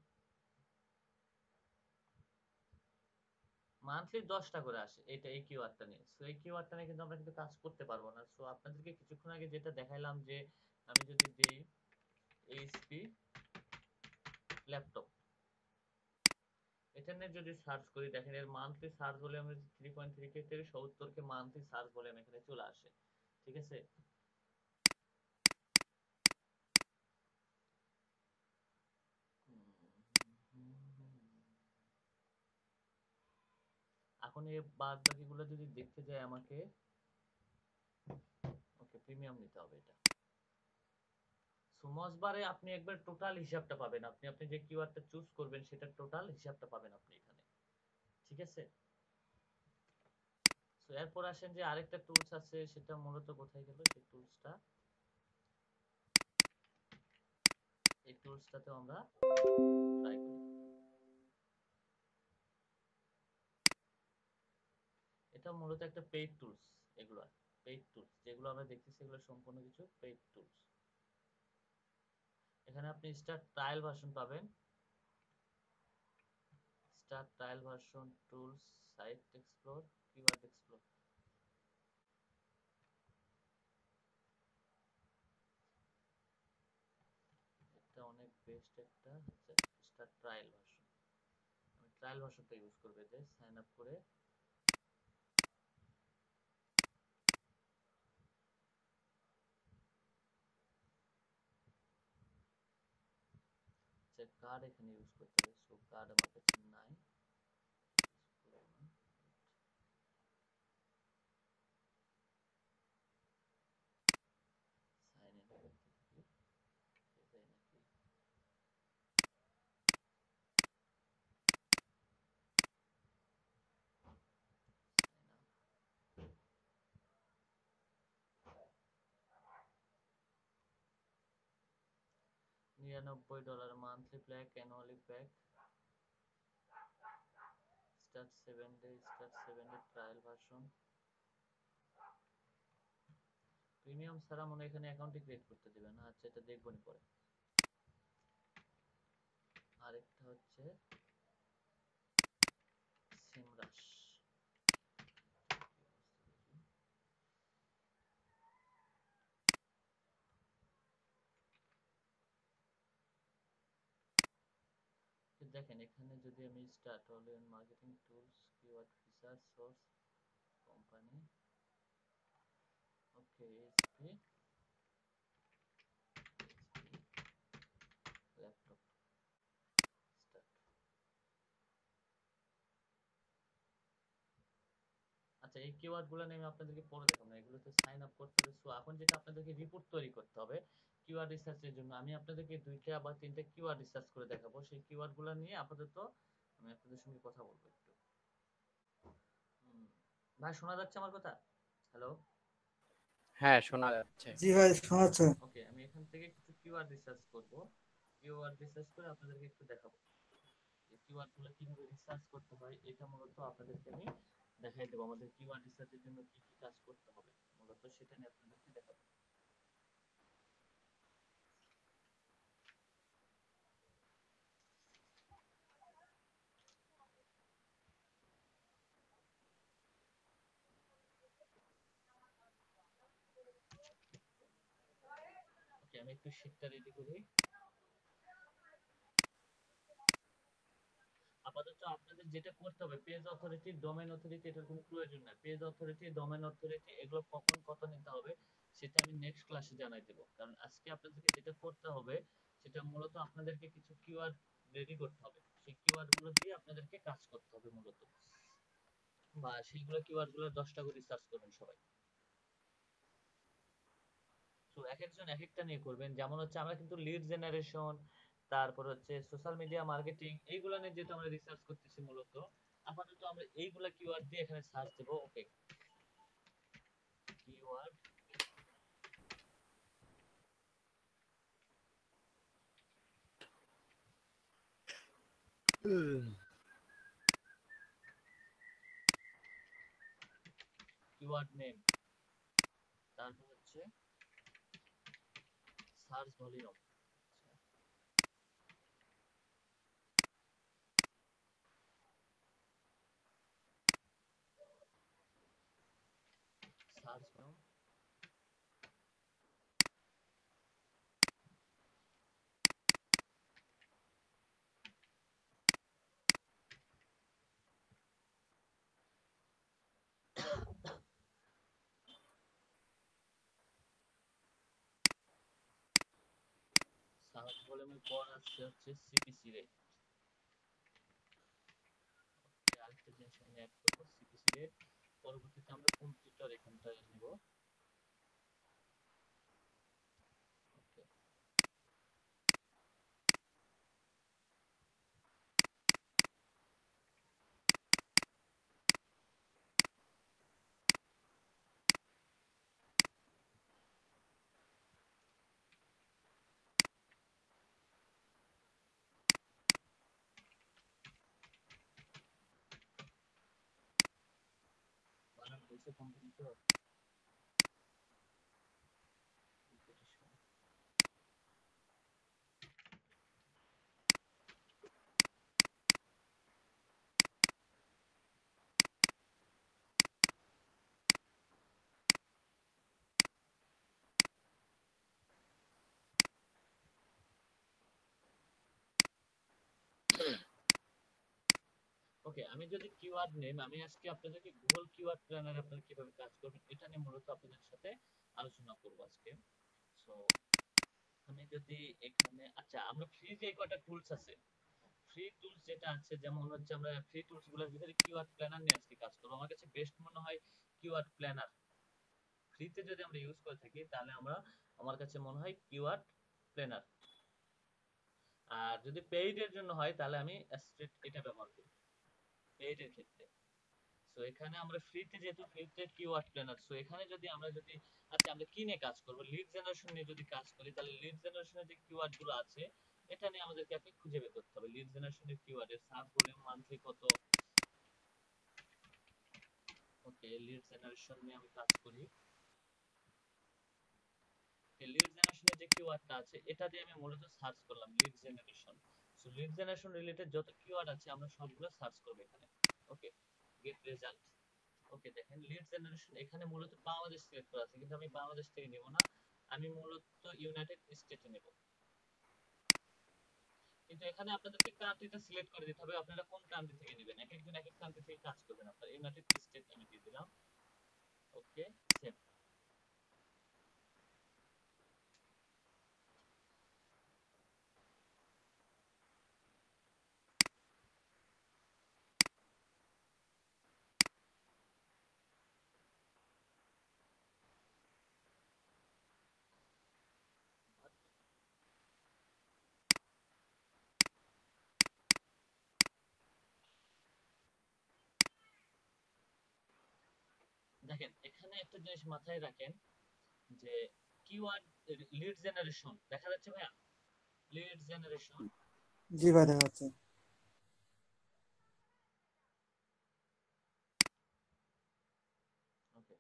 মান্থলি 10টা করে আসে এটা এই কিওয়ার্ডটা নিয়ে। সো এই কিওয়ার্ডটা নিয়ে কিন্তু আমরা কিন্তু কাজ করতে পারবো না। সো আপনাদেরকে কিছুক্ষণ আগে যেটা দেখাইলাম যে আমি যদি দেই এইচপি ল্যাপটপ, এটা নিয়ে যদি সার্চ করি দেখেন এর মান্থলি সার্চ ভলিউম 3.3K থেকে 70K মান্থলি সার্চ ভলিউম এখানে চলে আসে, ঠিক আছে। এখন এই বাদ বাকিগুলো যদি দেখতে যাই আমাকে, ওকে প্রিমিয়াম নিতে হবে এটা। সুমস বারে আপনি একবার টোটাল হিসাবটা পাবেন, আপনি আপনি যে কিওয়ার্ডটা চুজ করবেন সেটা টোটাল হিসাবটা পাবেন আপনি এখানে, ঠিক আছে। সো এরপর আসেন যে আরেকটা টুলস আছে, সেটা মূলত কোথায় গেল সেই টুলসটা, এই টুলসটাতে আমরা ট্রাই করি। এটা মূলত একটা পেইড টুলস, এগুলো পেইড টুলস যেগুলো আমরা দেখতেছি এগুলো সম্পূর্ণ কিছু পেইড টুলস। এখানে আপনি স্টার্ট ট্রায়াল ভার্সন পাবেন, start trial version tools, site explore, keyword explore, এটা অনেক বেস্ট একটা। আচ্ছা স্টার্ট ট্রায়াল ভার্সন, আমি ট্রায়াল ভার্সনটা ইউজ করবে যে সাইন আপ করে যে কার্ড এখানে ইউজ করতে হবে। সো কার্ড আমার কাছে নাই, সাইন ইন করতে থাকি, এটাই নাকি sign up. $99 monthly pack, annually pack, start 7 day, start 7 day trial version. Premium ছাড়া মনে হয় এখানে অ্যাকাউন্টই ক্রিয়েট করতে দেবে না। আচ্ছা এটা দেখবো নি পরে। আরেকটা হচ্ছে সিমরাশ, দেখেন এখানে যদি আমি start online marketing tools keyword research source company ওকে এসপি ল্যাপটপ স্টার্ট। আচ্ছা এই কিওয়ার্ড গুলো নিয়ে আমি আপনাদেরকে পরে দেখাবো না, এগুলোতে সাইন আপ করতে হবে। সো এখন যেটা আপনাদেরকে রিপোর্ট তৈরি করতে হবে কিওয়ার্ড রিসার্চের জন্য, আমি আপনাদেরকে 2টা বা 3টা কিওয়ার্ড রিসার্চ করে দেখাবো। সেই কিওয়ার্ড গুলো নিয়ে আপাতত আমি আপনাদের সঙ্গে কথা বলবো একটু। ভাই শোনা যাচ্ছে আমার কথা? হ্যালো হ্যাঁ শোনা যাচ্ছে। জি ভাই শোনা যাচ্ছে। ওকে, আমি এখান থেকে কিছু কিওয়ার্ড রিসার্চ করব, কিওয়ার্ড রিসার্চ করে আপনাদেরকে একটু দেখাবো যে কিওয়ার্ড গুলো কিভাবে রিসার্চ করতে হয়। এটা মূলত আপনাদেরকে আমি দেখাই দেবো, আমাদের কিওয়ার্ড রিসার্চের জন্য কি কি কাজ করতে হবে মূলত সেটা নিয়ে আপনাদেরকে দেখাবো। ওকে, আমি একটু শীটটা রেডি করি। আপাতত আপনাদের যেটা করতে হবে, পেজ অথরিটি, ডোমেইন অথরিটি এটার কোনো প্রয়োজন নাই। পেজ অথরিটি, ডোমেইন অথরিটি এগুলো কখন কত নিতে হবে সেটা আমি নেক্সট ক্লাসে জানাই দেব। কারণ আজকে আপনাদেরকে যেটা করতে হবে সেটা মূলত আপনাদেরকে কিছু কিওয়ার্ড রেডি করতে হবে। সেই কিওয়ার্ড গুলো দিয়ে আপনাদেরকে কাজ করতে হবে মূলত, বা সেইগুলো কিওয়ার্ড গুলো 10টা করে রিসার্চ করবেন সবাই। তো এক একজন এক একটা নিয়ে করবেন। যেমন হচ্ছে আমরা কিন্তু লিড জেনারেশন, তারপর হচ্ছে সোশ্যাল মিডিয়া মার্কেটিং এইগুলা নিয়ে যেহেতু আমরা রিসার্চ করতেছি মূলত, আপাতত আমরা এইগুলা কিওয়ার্ড দিয়ে এখানে সার্চ দেব। ওকে, কিওয়ার্ড কিওয়ার্ড নেম, তারপর হচ্ছে search volume, search volume, search ভলিউমের পর আসছে হচ্ছে সিপিসি রেট। আরেকটা জিনিস আমি অ্যাড করব, সিপিসি রেট। পরবর্তীতে আমরা কম্পিউটার এখানটা নিব। ওকে, বানান হয়েছে কম্পিউটার। ওকে, আমি যদি কিওয়ার্ড নেম, আমি আজকে আপনাদেরকে গুগল কিওয়ার্ড প্ল্যানার আপনারা কিভাবে কাজ করবেন এটা নিয়ে মূলত আপনাদের সাথে আলোচনা করব আজকে। সো আমি যদি এখানে, আচ্ছা আমরা ফ্রি যে কয়টা টুলস আছে, ফ্রি টুলস যেটা আছে, যেমন হচ্ছে আমরা ফ্রি টুলস গুলোর ভিতরে কিওয়ার্ড প্ল্যানার নিয়ে আজকে কাজ করব। আমার কাছে বেস্ট মনে হয় কিওয়ার্ড প্ল্যানার। ফ্রিতে যদি আমরা ইউজ করে থাকি তাহলে আমার কাছে মনে হয় কিওয়ার্ড প্ল্যানার। আর যদি পেইড এর জন্য হয় তাহলে আমি স্ট্রেট এটা ব্যবহার করি পেইড এর ক্ষেত্রে। সো এখানে আমরা ফ্রিতে, যেহেতু ফ্রিতে কিওয়ার্ড প্ল্যানার, সো এখানে যদি আমরা আচ্ছা আমরা কি নিয়ে কাজ করব, লিড জেনারেশন নিয়ে যদি কাজ করি তাহলে লিড জেনারেশনের যে কিওয়ার্ড গুলো আছে এটা নিয়ে আমাদেরকে আপনি খুঁজে বের করতে হবে। লিড জেনারেশনের কিওয়ার্ড এর সার্চ ভলিউম মান্থলি কত। ওকে, লিড জেনারেশন নিয়ে আমি কাজ করি। লিড জেনারেশনের যে কিওয়ার্ডটা আছে এটা দিয়ে আমি মূলত সার্চ করলাম lead generation. So lead generation related যত কিওয়ার্ড আছে আমরা সবগুলো সার্চ করব এখানে। ওকে, গেট রেজাল্ট। ওকে, দেখেন লিড জেনারেশন এখানে মূলত বাংলাদেশ সিলেক্ট করা আছে, কিন্তু আমি বাংলাদেশ থেকে নেব না, আমি মূলত ইউনাইটেড স্টেটে নেব। কিন্তু এখানে আপনাদেরকে কান্ট্রিটা সিলেক্ট করে দিতে হবে আপনারা কোন কান্ট্রি থেকে নেবেন। এক একজন এক এক কান্ট্রি থেকে কাজ করবেন। আপনারা ইউনাইটেড স্টেট আমি দিয়ে দিলাম। ওকে, সেভ। দেখেন এখানে একটা জিনিস মাথায় রাখেন যে কিওয়ার্ড লিড জেনারেশন দেখা যাচ্ছে ভাইয়া, লিড জেনারেশন। জি ভাই দেখা যাচ্ছে। ওকে,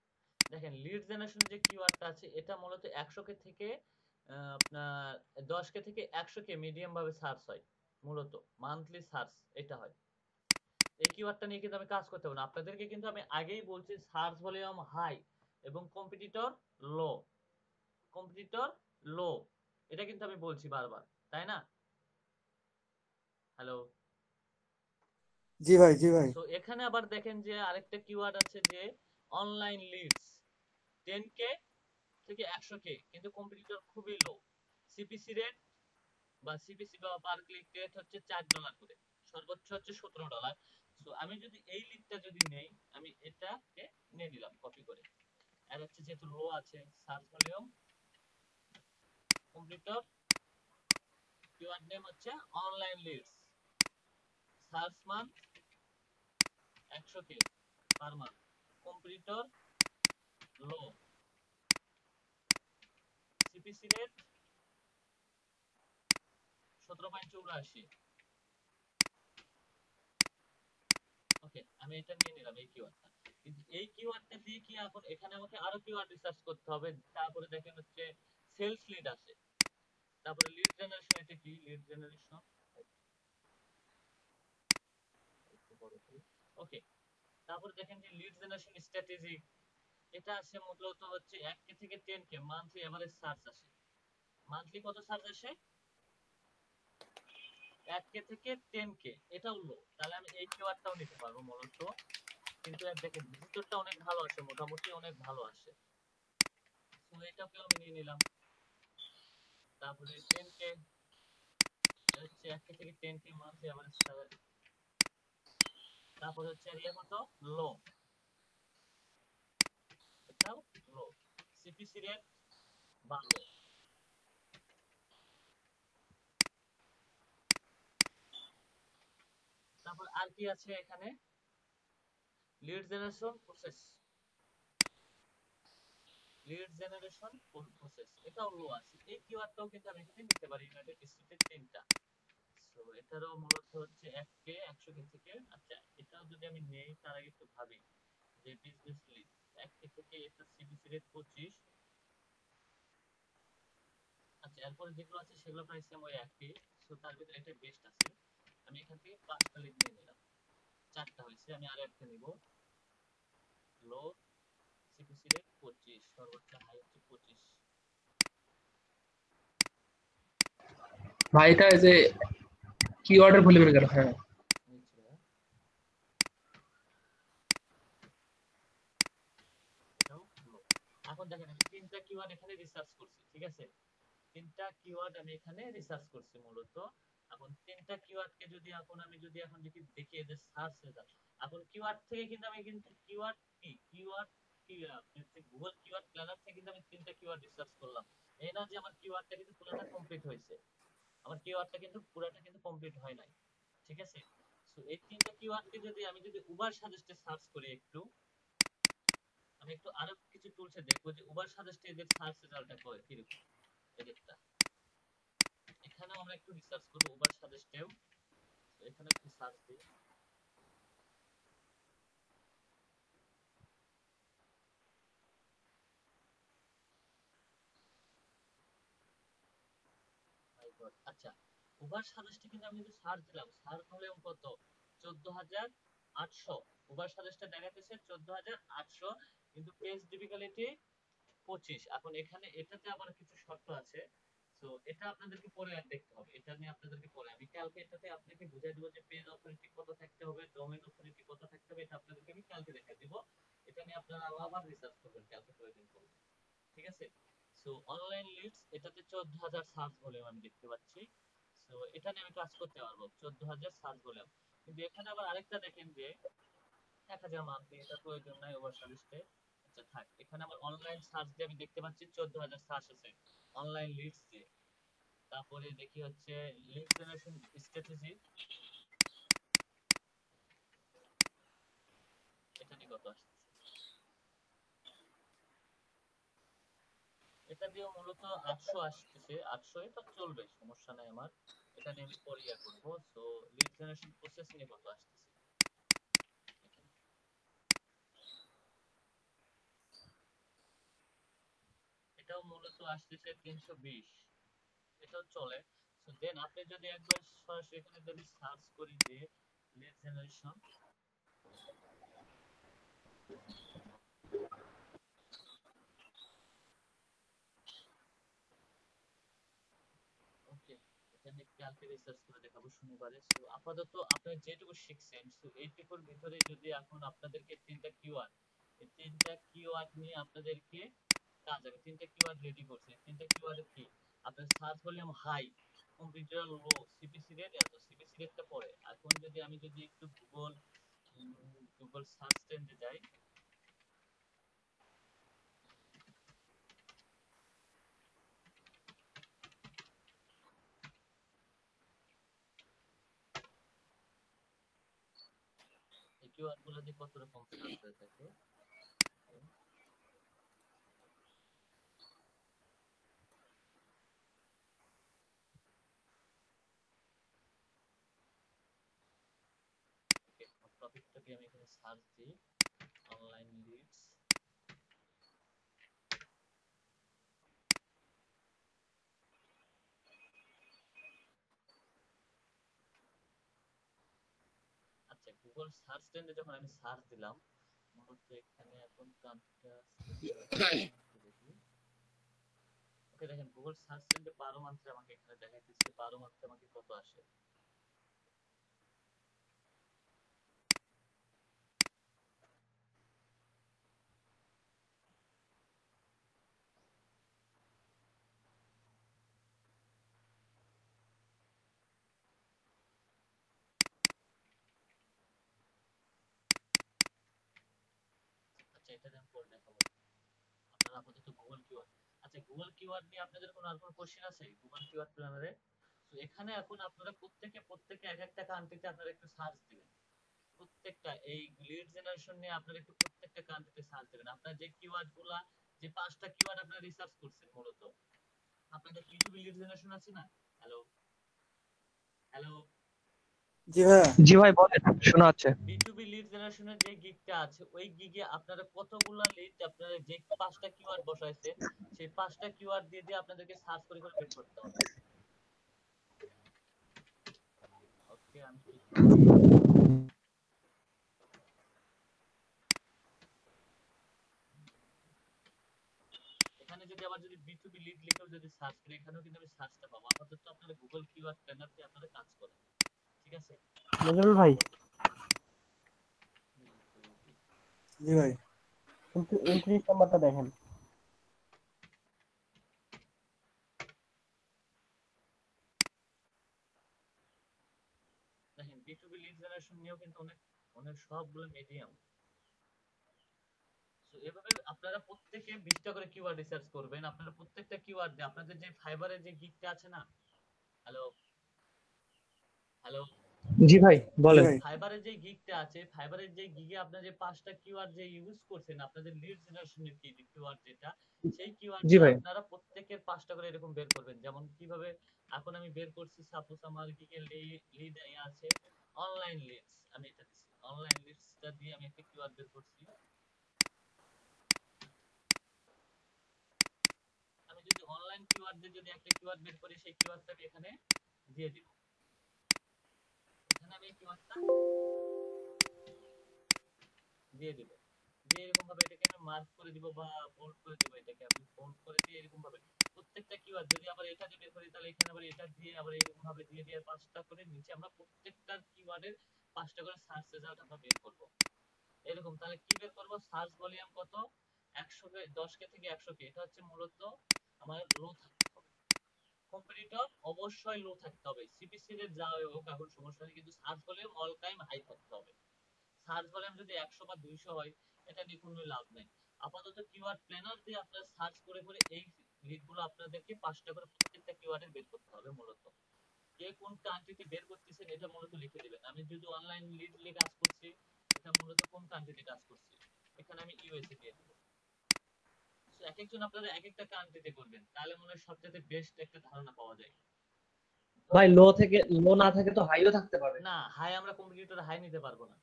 দেখেন লিড জেনারেশনের যে কিওয়ার্ডটা আছে এটা মূলত 100 কে থেকে আপনার 10 কে থেকে 100 কে মিডিয়াম ভাবে সার্চ হয়, মূলত মান্থলি সার্চ এটা হয়। এই কিওয়ার্ডটা নিয়ে কিন্তু আমি কাজ করতে পারবো না। আপনাদেরকে কিন্তু আমি আগেই বলছি সার্চ ভলিউম হাই এবং কম্পিটিটর লো, কম্পিটিটর লো, এটা কিন্তু আমি বলছি বারবার, তাই না? হ্যালো, জি ভাই, জি ভাই। সো এখানে আবার দেখেন যে আরেকটা কিওয়ার্ড আছে যে অনলাইন লিডস 10k থেকে 100k, কিন্তু কম্পিটিটর খুবই লো। সিপিসি রেট বা সিপিসি বা পার ক্লিক রেট হচ্ছে $4 করে, সর্বোচ্চ হচ্ছে $17। সো আমি যদি এই লিডটা যদি নেই, আমি এটাকে নিয়ে নিলাম কপি করে। আর হচ্ছে যেহেতু লো আছে, search volume competitor, keyword name হচ্ছে online leads, search month 100k per month, competitor low, CPC rate 17.84। Okay, আমি এটা নিয়ে নিলাম এই কিওয়ার্ডটা। কিন্তু এই কিওয়ার্ডটা দিয়ে কি এখন এখানে আমাকে আরো কিওয়ার্ড রিসার্চ করতে হবে। তারপরে দেখেন হচ্ছে সেলস লিড আছে, তারপরে লিড জেনারেশন, এটা কি লিড জেনারেশন, ওকে। তারপরে দেখেন যে লিড জেনারেশন স্ট্র্যাটেজি, এটা আছে মূলত হচ্ছে 1k থেকে 10k মান্থলি এভারেজ সার্চ আসে। মান্থলি কত সার্চ আসে? 1k থেকে 10k, এটাও লো। তাহলে আমি এই কিওয়ার্ডটাও নিতে পারবো মূলত। কিন্তু দেখেন ভিজিটরটা অনেক ভালো আসে, মোটামুটি অনেক ভালো আসে। সো এটাকেও আমি নিয়ে নিলাম। তারপরে 10k হচ্ছে 1k থেকে 10k মান্থলি এভারেজ সার্চ। তারপরে হচ্ছে এরিয়া কত লো, এটাও লো, সিপিসি রেট ভালো। তারপর আর কি আছে এখানে? Lead generation process, lead generation process, এটাও লো আছে। এই কিওয়ার্ডটাও কিন্তু আমি এখানে নিতে পারি, ইউনাইটেড স্টেটের 3টা। সো এটারও মূলত হচ্ছে 1k 100k থেকে। আচ্ছা, এটাও যদি আমি নেই তার আগে একটু ভাবি যে বিজনেস লিড 1k থেকে, এটা সিপিসি রেট 25। আচ্ছা, এরপরে যেগুলো আছে সেগুলো প্রায় সেম ওই একই। সো তার ভিতরে এটা বেস্ট আছে। আমি এখান থেকে 5টা লিড নিয়ে নিলাম, 4টা হয়েছে। আমি আরো একটা নিব, লো, সিপিসি রেট 25, সর্বোচ্চ হাই হচ্ছে 25। ভাই এটা এই যে কিওয়ার্ডের ভলিউমের কেন? হ্যাঁ, এখন দেখেন আমি 3টা কিওয়ার্ড এখানে রিসার্চ করছি, ঠিক আছে? 3টা কিওয়ার্ড আমি এখানে রিসার্চ করছি মূলত। এখন 3টা কিওয়ার্ডকে যদি আমি যদি এখন দেখি যে সার্চ রেজাল্ট, এখন কিওয়ার্ড থেকে কিন্তু আমি কিন্তু কিওয়ার্ড কি গুগল কিওয়ার্ড প্ল্যানার থেকে কিন্তু আমি 3টা কিওয়ার্ড রিসার্চ করলাম। এই না যে আমার কিওয়ার্ডটা কিন্তু পুরোটা কমপ্লিট হয়েছে, আমার কিওয়ার্ডটা কিন্তু পুরোটা কিন্তু কমপ্লিট হয় নাই, ঠিক আছে? সো এই 3টা কিওয়ার্ডকে যদি আমি উবার সাজেস্টে সার্চ করি, আমি একটু আরো কিছু টুলসে দেখবো যে উবার সাজেস্টে এদের সার্চ রেজাল্টটা কিরকম এদেরটা। এখানেও আমরা একটু রিসার্চ করব উবার সাজেস্টেও। এখানে একটু সার্চ দিই, আচ্ছা উবার সাজেস্টে কিন্তু আমি যদি সার্চ দিলাম, সার্চ ভলিউম কত 14800, উবার সাজেস্টে দেখাতেছে 14800, কিন্তু পেজ ডিফিকাল্টি 25। এখন এখানে এটাতে আবার কিছু শর্ত আছে। তো সো এটা আপনাদেরকে পরে আর দেখতে হবে, এটা নিয়ে আপনাদেরকে পরে আমি কালকে এটাতে আপনাকে বুঝাই দেবো যে পেজ অথরিটি কত থাকতে হবে, ডোমেইন অথরিটি কত থাকতে হবে, এটা আপনাদেরকে আমি কালকে দেখাই দিব। এটা নিয়ে আপনারা আবার রিসার্চ করবেন কালকে প্রয়োজন পড়লে, ঠিক আছে? সো অনলাইন লিডস এটাতে 14000 সার্চ ভলিউম আমি দেখতে পাচ্ছি। সো এটা নিয়ে আমি কাজ করতে পারবো 14000 সার্চ ভলিউম। কিন্তু এখানে আবার আরেকটা দেখেন যে 1000 মান্থলি, এটা প্রয়োজন নাই ওভার সার্ভিসে। আচ্ছা থাক, এখানে আমার অনলাইন সার্চ দিয়ে আমি দেখতে পাচ্ছি 14000 সার্চ আছে অনলাইন লিডস দিয়ে। তারপরে দেখি হচ্ছে লিড জেনারেশন স্ট্র্যাটেজি, এটা নিয়ে কত আসছে। এটা দিয়ে মূলত 800 আসতেছে, 800 এটা চলবে, সমস্যা নাই আমার, এটা নিয়ে আমি পরে ইয়া করবো। সো লিড জেনারেশন প্রসেসিং এ কত আসতেছে, এটাও মূলত আসতেছে 320, এটাও চলে। সো দেন আপনি যদি একবার সরাসরি এখানে যদি সার্চ করি যে লিড জেনারেশন, ওকে, এখানে কালকে রিসার্চ করে দেখাবো শনিবারে। সো আপাতত আপনারা যেটুকু শিখছেন, সো এইটুকুর ভিতরে যদি এখন আপনাদেরকে তিনটা কিওয়ার্ড, এই তিনটা কিওয়ার্ড নিয়ে আপনাদেরকে কাজ হবে। তিনটা কিওয়ার্ড রেডি করছে, তিনটা কিওয়ার্ড কি আপনার সার্চ ভলিউম হাই, কম্পিউটার লো, সিপিসি রেট, এত সিপিসি রেটটা পড়ে। এখন যদি আমি যদি একটু গুগল সার্চ ট্রেন্ডে যাই, এই কিওয়ার্ড গুলো দিয়ে কত রকম সার্চ হয়ে থাকে। ওকে, টপিকটাকে আমি এখানে সার্চ দিই অনলাইন লিডস। আচ্ছা, গুগল সার্চ ট্রেন্ডে যখন আমি সার্চ দিলাম, মূলত এখানে এখন কাজটা দেখি। ওকে দেখেন, গুগল সার্চ ট্রেন্ডে 12 মান্থে আমাকে এখানে দেখাইতেছে 12 মান্থে আমাকে কত আসে। আচ্ছা, এটা আমি পরে দেখাবো। আপনারা আপাতত গুগল কিওয়ার্ড, আচ্ছা গুগল কিওয়ার্ড নিয়ে আপনাদের কোনো আর কোনো কোশ্চেন আছে গুগল কিওয়ার্ড প্ল্যানারে? তো এখানে এখন আপনারা প্রত্যেকে এক একটা কান্ট্রিতে আপনারা একটু সার্চ দিবেন। প্রত্যেকটা এই লিড জেনারেশন নিয়ে আপনারা একটু প্রত্যেকটা কান্ট্রিতে সার্চ দিবেন। আপনার যে কিওয়ার্ড গুলা, যে 5টা কিওয়ার্ড আপনারা রিসার্চ করছেন, মূলত আপনাদের B2B লিড জেনারেশন আছে না? হ্যালো হ্যালো, জি ভাইয়া। জি ভাই বলেন, শোনা যাচ্ছে। B2B লিড জেনারেশনের যে গিগটা আছে, ওই গিগে আপনারা কতগুলা লিড, আপনারা যে 5টা কিওয়ার্ড বসাইছেন, সেই 5টা কিওয়ার্ড দিয়ে দিয়ে আপনাদেরকে সার্চ করে করে বের করতে হবে। ওকে, আমি এখানে যদি আবার যদি B2B লিড লিখেও যদি সার্চ করি, এখানেও কিন্তু আমি সার্চটা পাবো। আপাতত আপনারা গুগল কিওয়ার্ড প্ল্যানার দিয়ে আপনারা কাজ করেন, ঠিক আছে? নজরুল ভাই, জি ভাই। 29 নাম্বারটা দেখেন। দেখেন B2B লিড জেনারেশন নিয়েও কিন্তু অনেক অনেক সবগুলো মিডিয়াম। সো এভাবে আপনারা প্রত্যেকে 20টা করে কিওয়ার্ড রিসার্চ করবেন। আপনারা প্রত্যেকটা কিওয়ার্ড দিয়ে আপনাদের যে ফাইবারের যে গিগটা আছে না, হ্যালো হ্যালো, জি ভাই বলেন। ফাইবারের যে গিগটা আছে, ফাইবারের যে গিগে আপনারা যে 5টা কিওয়ার্ড যে ইউজ করছেন আপনাদের লিড জেনারেশনের কিওয়ার্ড যেটা, সেই কিওয়ার্ড জি ভাই। আপনারা প্রত্যেকের 5টা করে এরকম বের করবেন। যেমন কিভাবে এখন আমি বের করছি, সাপোজ আমার গিগে লিড আছে অনলাইন লিডস, আমি এটা দিছি অনলাইন লিডসটা দিয়ে আমি একটা কিওয়ার্ড বের করছি। আমি যদি অনলাইন কিওয়ার্ড দিয়ে যদি একটা কিওয়ার্ড বের করি, সেই কিওয়ার্ডটা আমি এখানে দিয়ে দিব। এখানে আমি কিওয়ার্ডটা দিয়ে দিব, দিয়ে এরকম ভাবে এটাকে আমি মার্ক করে দিব বা বোল্ড করে দিব। এটাকে আমি বোল্ড করে দিয়ে এরকম ভাবে প্রত্যেকটা কিওয়ার্ড যদি আবার এটা দিয়ে বের করি তাহলে এখানে আবার এটা দিয়ে আবার এরকম ভাবে দিয়ে দিয়ে 5টা করে নিচে আমরা প্রত্যেকটা কিওয়ার্ডের 5টা করে সার্চ রেজাল্ট আমরা বের করব এরকম। তাহলে কি বের করব? সার্চ ভলিউম কত 100 কে 10 কে থেকে 100 কে, এটা হচ্ছে মূলত আমার লো থাকতে হবে। কম্পিটিটর অবশ্যই লো থাকতে হবে, সিপিসি এর যা হোক এখন সমস্যা নেই, কিন্তু search volume all time high থাকতে হবে। সার্চ ভলিউম যদি 100 বা 200 হয় এটা নিয়ে কোনো লাভ নাই। আপাতত কিওয়ার্ড প্ল্যানার দিয়ে আপনারা সার্চ করে করে এই লিডগুলো আপনাদেরকে 5টা করে প্রত্যেকটা কিওয়ার্ডের বের করতে হবে। মূলত কে কোন কান্ট্রিতে বের করতেছেন এটা মূলত লিখে দিবেন। আমি যদি অনলাইন লিড নিয়ে কাজ করছি, এটা মূলত কোন কান্ট্রিতে কাজ করছি, এখানে আমি ইউএসএ দিয়ে দেব। সো এক একজন আপনারা এক একটা কান্ট্রিতে করবেন, তাহলে মনে হয় সবচেয়ে বেস্ট একটা ধারণা পাওয়া যায়। ভাই লো না থাকে তো হাইও থাকতে পারে। না, হাই আমরা কম্পিটিটর হাই নিতে পারবো না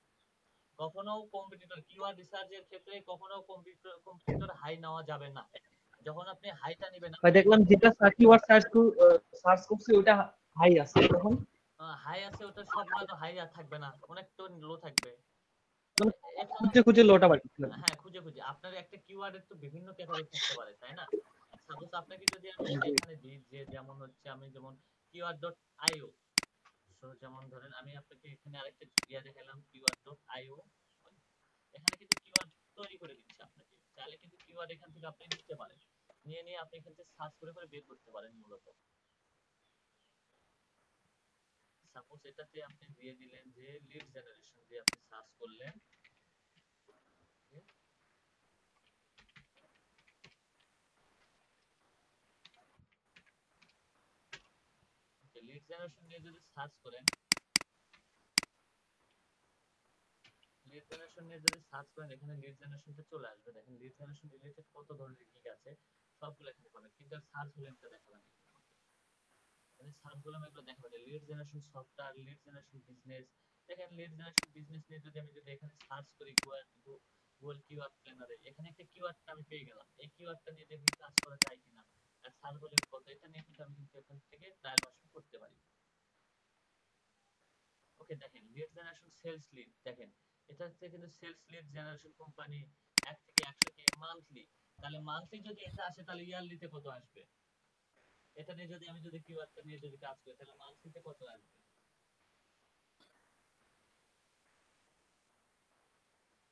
কখনো। কম্পিটিটর কিওয়ার্ড রিসার্চের ক্ষেত্রে কখনো কম্পিটিটর হাই নেওয়া যাবে না। যখন আপনি হাইটা নেবেন, ভাই দেখলাম যেটা কিওয়ার্ড সার্চ করছি ওটা হাই আছে, তখন হাই আছে ওটা সবগুলো তো হাই আর থাকবে না, অনেক তো লো থাকবে। মানে খুঁজে খুঁজে লোটা বাড়ি। হ্যাঁ, খুঁজে খুঁজে আপনার একটা কিওয়ার্ডের তো বিভিন্ন ক্যাটাগরি থাকতে পারে, তাই না? সাপোজ আপনাকে যদি আমি এখানে দিই যে যেমন হচ্ছে আমি যেমন keyword.io, সো যেমন ধরেন আমি আপনাকে এখানে আরেকটা দেখালাম keyword.io, এখানে কিন্তু কিওয়ার্ড তৈরি করে দিচ্ছে আপনাকে। চাইলে কিন্তু কিওয়ার্ড এখান থেকে আপনি নিতে পারেন, নিয়ে আপনি এখান থেকে সার্চ করে করে বের করতে পারেন। মূলত সাপোজ এটাতে আপনি দিয়ে দিলেন যে লিড জেনারেশন দিয়ে আপনি সার্চ করলেন, লিড জেনারেশন দিয়ে যদি সার্চ করেন, লিড জেনারেশন নিয়ে যদি সার্চ করেন এখানে লিড জেনারেশনটা চলে আসবে। দেখেন লিড জেনারেশন রিলেটেড কত ধরনের কি আছে সবগুলো এখানে পাবেন, কিন্তু সার্চ ভলিউমটা দেখাবেন। এখানে সার্চ ভলিউম এগুলো দেখাবেন, lead generation software, lead generation business. দেখেন লিড জেনারেশন বিজনেস নিয়ে যদি আমি এখানে সার্চ করি গুগল কিওয়ার্ড প্ল্যানারে, এখানে একটা কিওয়ার্ড আমি পেয়ে গেলাম। এই কিওয়ার্ডটা নিয়ে দেখি কাজ করা যায় কিনা, আর সার্চ ভলিউম কত, এটা নিয়ে কিন্তু আমি এখান থেকে ট্রায়াল ভার্সন করতে পারি। ওকে, দেখেন লিড জেনারেশন সেলস লিড, দেখেন এটা হচ্ছে কিন্তু সেলস লিড জেনারেশন কোম্পানি 1 থেকে 100 কে মান্থলি। তাহলে মান্থলি যদি এটা আসে তাহলে ইয়ারলিতে কত আসবে? এটা নিয়ে যদি আমি কিওয়ার্ডটা নিয়ে কাজ করি তাহলে মান্থলিতে কত আসবে?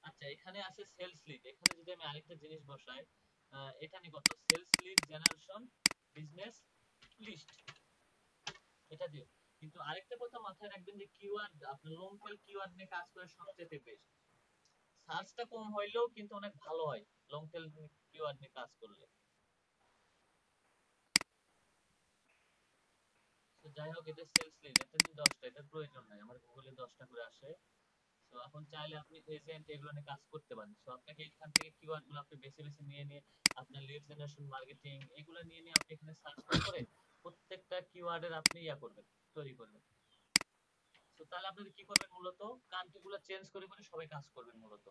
আচ্ছা, এখানে আছে সেলস লিড, এখানে যদি আমি আরেকটা জিনিস বসাই, এটা নিয়ে কত? Sales lead generation business list, এটা দিও। কিন্তু আরেকটা কথা মাথায় রাখবেন যে কিওয়ার্ড আপনার লং টেল কিওয়ার্ড নিয়ে কাজ করে সবচেয়ে বেস্ট। সার্চটা কম হইলেও কিন্তু অনেক ভালো হয় লং টেল কিওয়ার্ড নিয়ে কাজ করলে। তো যাই হোক, এটা সেলস লিড, এটা নিয়ে 10টা, এটার প্রয়োজন নাই, আমার গুগলে 10টা করে আসে। তো এখন চাইলে আপনি এজেন্ট এগুলো নিয়ে কাজ করতে পারেন। তো আপনাকে এখান থেকে কিওয়ার্ড গুলো আপনি বেছে বেছে নিয়ে আপনার লিড জেনারেশন মার্কেটিং এগুলো নিয়ে আপনি এখানে সার্চ করে প্রত্যেকটা কিওয়ার্ডের আপনি করবেন, তৈরি করবেন। তো তাহলে আপনারা কি করবেন? মূলত কান্ট্রিগুলো চেঞ্জ করে করে সবাই কাজ করবেন। মূলত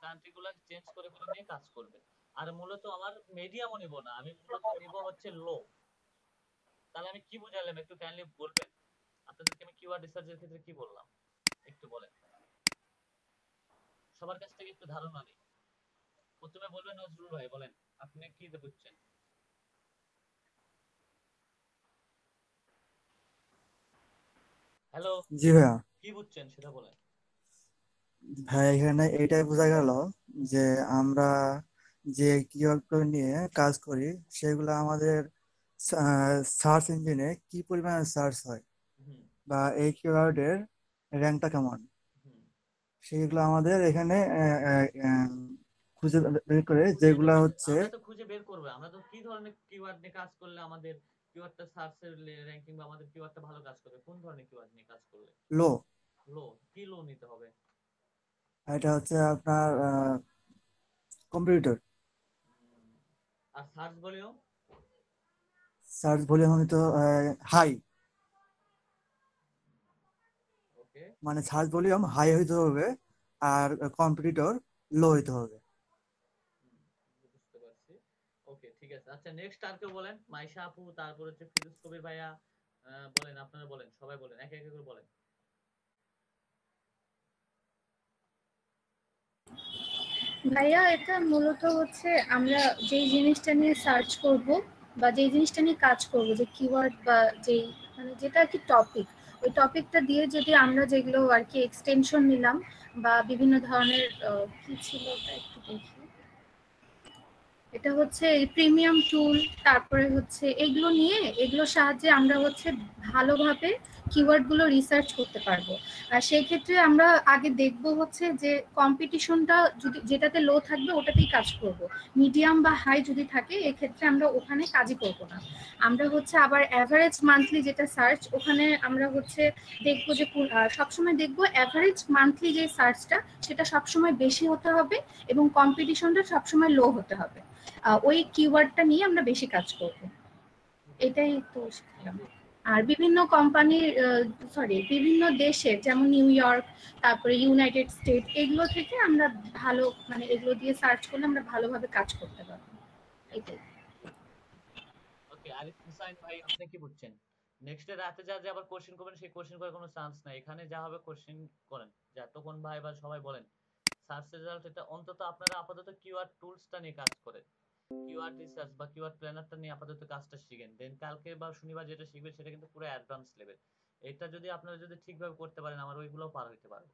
কান্ট্রিগুলো চেঞ্জ করে করে নিয়ে কাজ করবেন। আর মূলত আমার মিডিয়ামও নিব না, আমি মূলত নিব হচ্ছে লো। তাহলে আমি কি বুঝালাম একটু কাইন্ডলি বলবেন? আপনাদেরকে আমি কিওয়ার্ড রিসার্চের ক্ষেত্রে কি বললাম একটু বলেন, সবার কাছ থেকে একটু ধারণা নিই। প্রথমে বলবেন নজরুল ভাই, বলেন আপনি কি বুঝছেন? হ্যালো, জি ভাইয়া। কি বুঝছেন সেটা বলেন। ভাই এখানে এটাই বোঝা গেল যে আমরা যে কিওয়ার্ড নিয়ে কাজ করি সেগুলো আমাদের সার্চ ইঞ্জিনে কি পরিমাণে সার্চ হয় বা এই কিওয়ার্ডের র্যাঙ্কটা কেমন সেগুলো আমাদের এখানে খুঁজে বের করে যেগুলা হচ্ছে আমরা তো খুঁজে বের করব, আমরা তো কি ধরনের কিওয়ার্ড নিয়ে কাজ করলে আমাদের কিওয়ার্ডটা সার্চের র‍্যাঙ্কিং বা আমাদের কিওয়ার্ডটা ভালো কাজ করবে, কোন ধরনের কিওয়ার্ড নিয়ে কাজ করলে? লো। লো, কি লো নিতে হবে? এটা হচ্ছে আপনার কম্পিউটার। আর সার্চ ভলিউম? সার্চ ভলিউম তো হাই, ওকে, মানে সার্চ ভলিউম হাই হইতে হবে আর কম্পিটিটর লো হইতে হবে। বুঝতে পারছি। ওকে, ঠিক আছে। আচ্ছা, নেক্সট আর কেউ বলেন, মাইশা আপু, তারপর হচ্ছে ফিরোজ কবির ভাইয়া, বলেন, আপনারা বলেন, সবাই বলেন, একে একে করে বলেন। ভাইয়া এটা মূলত হচ্ছে আমরা যেই জিনিসটা নিয়ে সার্চ করব বা যেই জিনিসটা নিয়ে কাজ করব, যে কিওয়ার্ড বা যেই মানে যেটা আর কি টপিক, ওই টপিকটা দিয়ে যদি আমরা যেগুলো আর কি এক্সটেনশন নিলাম বা বিভিন্ন ধরনের কি ছিল ওটা একটু দেখি, এটা হচ্ছে প্রিমিয়াম টুল, তারপরে হচ্ছে এগুলো নিয়ে এগুলোর সাহায্যে আমরা হচ্ছে ভালোভাবে কিওয়ার্ড গুলো রিসার্চ করতে পারবো। আর সেই ক্ষেত্রে আমরা আগে দেখব হচ্ছে যে কম্পিটিশনটা যদি যেটাতে লো থাকবে ওটাতেই কাজ করব, মিডিয়াম বা হাই যদি থাকে এক্ষেত্রে আমরা ওখানে কাজই করব না। আমরা হচ্ছে আবার অ্যাভারেজ মান্থলি যেটা সার্চ, ওখানে আমরা হচ্ছে দেখবো যে সবসময় দেখবো অ্যাভারেজ মান্থলি যে সার্চটা সেটা সবসময় বেশি হতে হবে এবং কম্পিটিশনটা সবসময় লো হতে হবে। ওই কিওয়ার্ডটা নিয়ে আমরা বেশি কাজ করব, এটাই তো শিখলাম। আর বিভিন্ন কোম্পানির বিভিন্ন দেশের যেমন নিউ ইয়র্ক, তারপরে ইউনাইটেড স্টেট, এগুলো থেকে আমরা ভালো মানে এগুলো দিয়ে সার্চ করলে আমরা ভালোভাবে কাজ করতে পারবো, এটাই। ওকে, আরিফ হুসাইন ভাই আপনি কি বুঝছেন? নেক্সট ডে রাতে যা যে আবার কোশ্চেন করবেন, সেই কোশ্চেন করার কোনো চান্স নাই, এখানে যা হবে কোশ্চেন করেন। যা তখন ভাই বা সবাই বলেন সার্চ রেজাল্ট, এটা অন্তত আপনারা আপাতত কিওয়ার্ড টুলসটা নিয়ে কাজ করেন, কিওয়ার্ড রিসার্চ বা কিওয়ার্ড প্ল্যানারটা নিয়ে আপাতত কাজটা শিখেন। দেন কালকে বা শনিবার যেটা শিখবেন সেটা কিন্তু পুরো অ্যাডভান্স লেভেল। এটা যদি আপনারা যদি ঠিকভাবে করতে পারেন, আমার ওইগুলোও পার হইতে পারবে।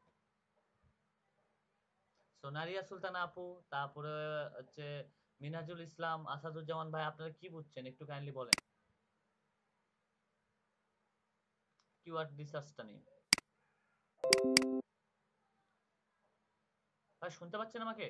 সোনারিয়া সুলতানা আপু, তারপরে হচ্ছে মিনাজুল ইসলাম, আসাদুজ্জামান ভাই, আপনারা কি বুঝছেন একটু কাইন্ডলি বলেন কিওয়ার্ড রিসার্চটা নিয়ে। ভাই শুনতে পাচ্ছেন আমাকে?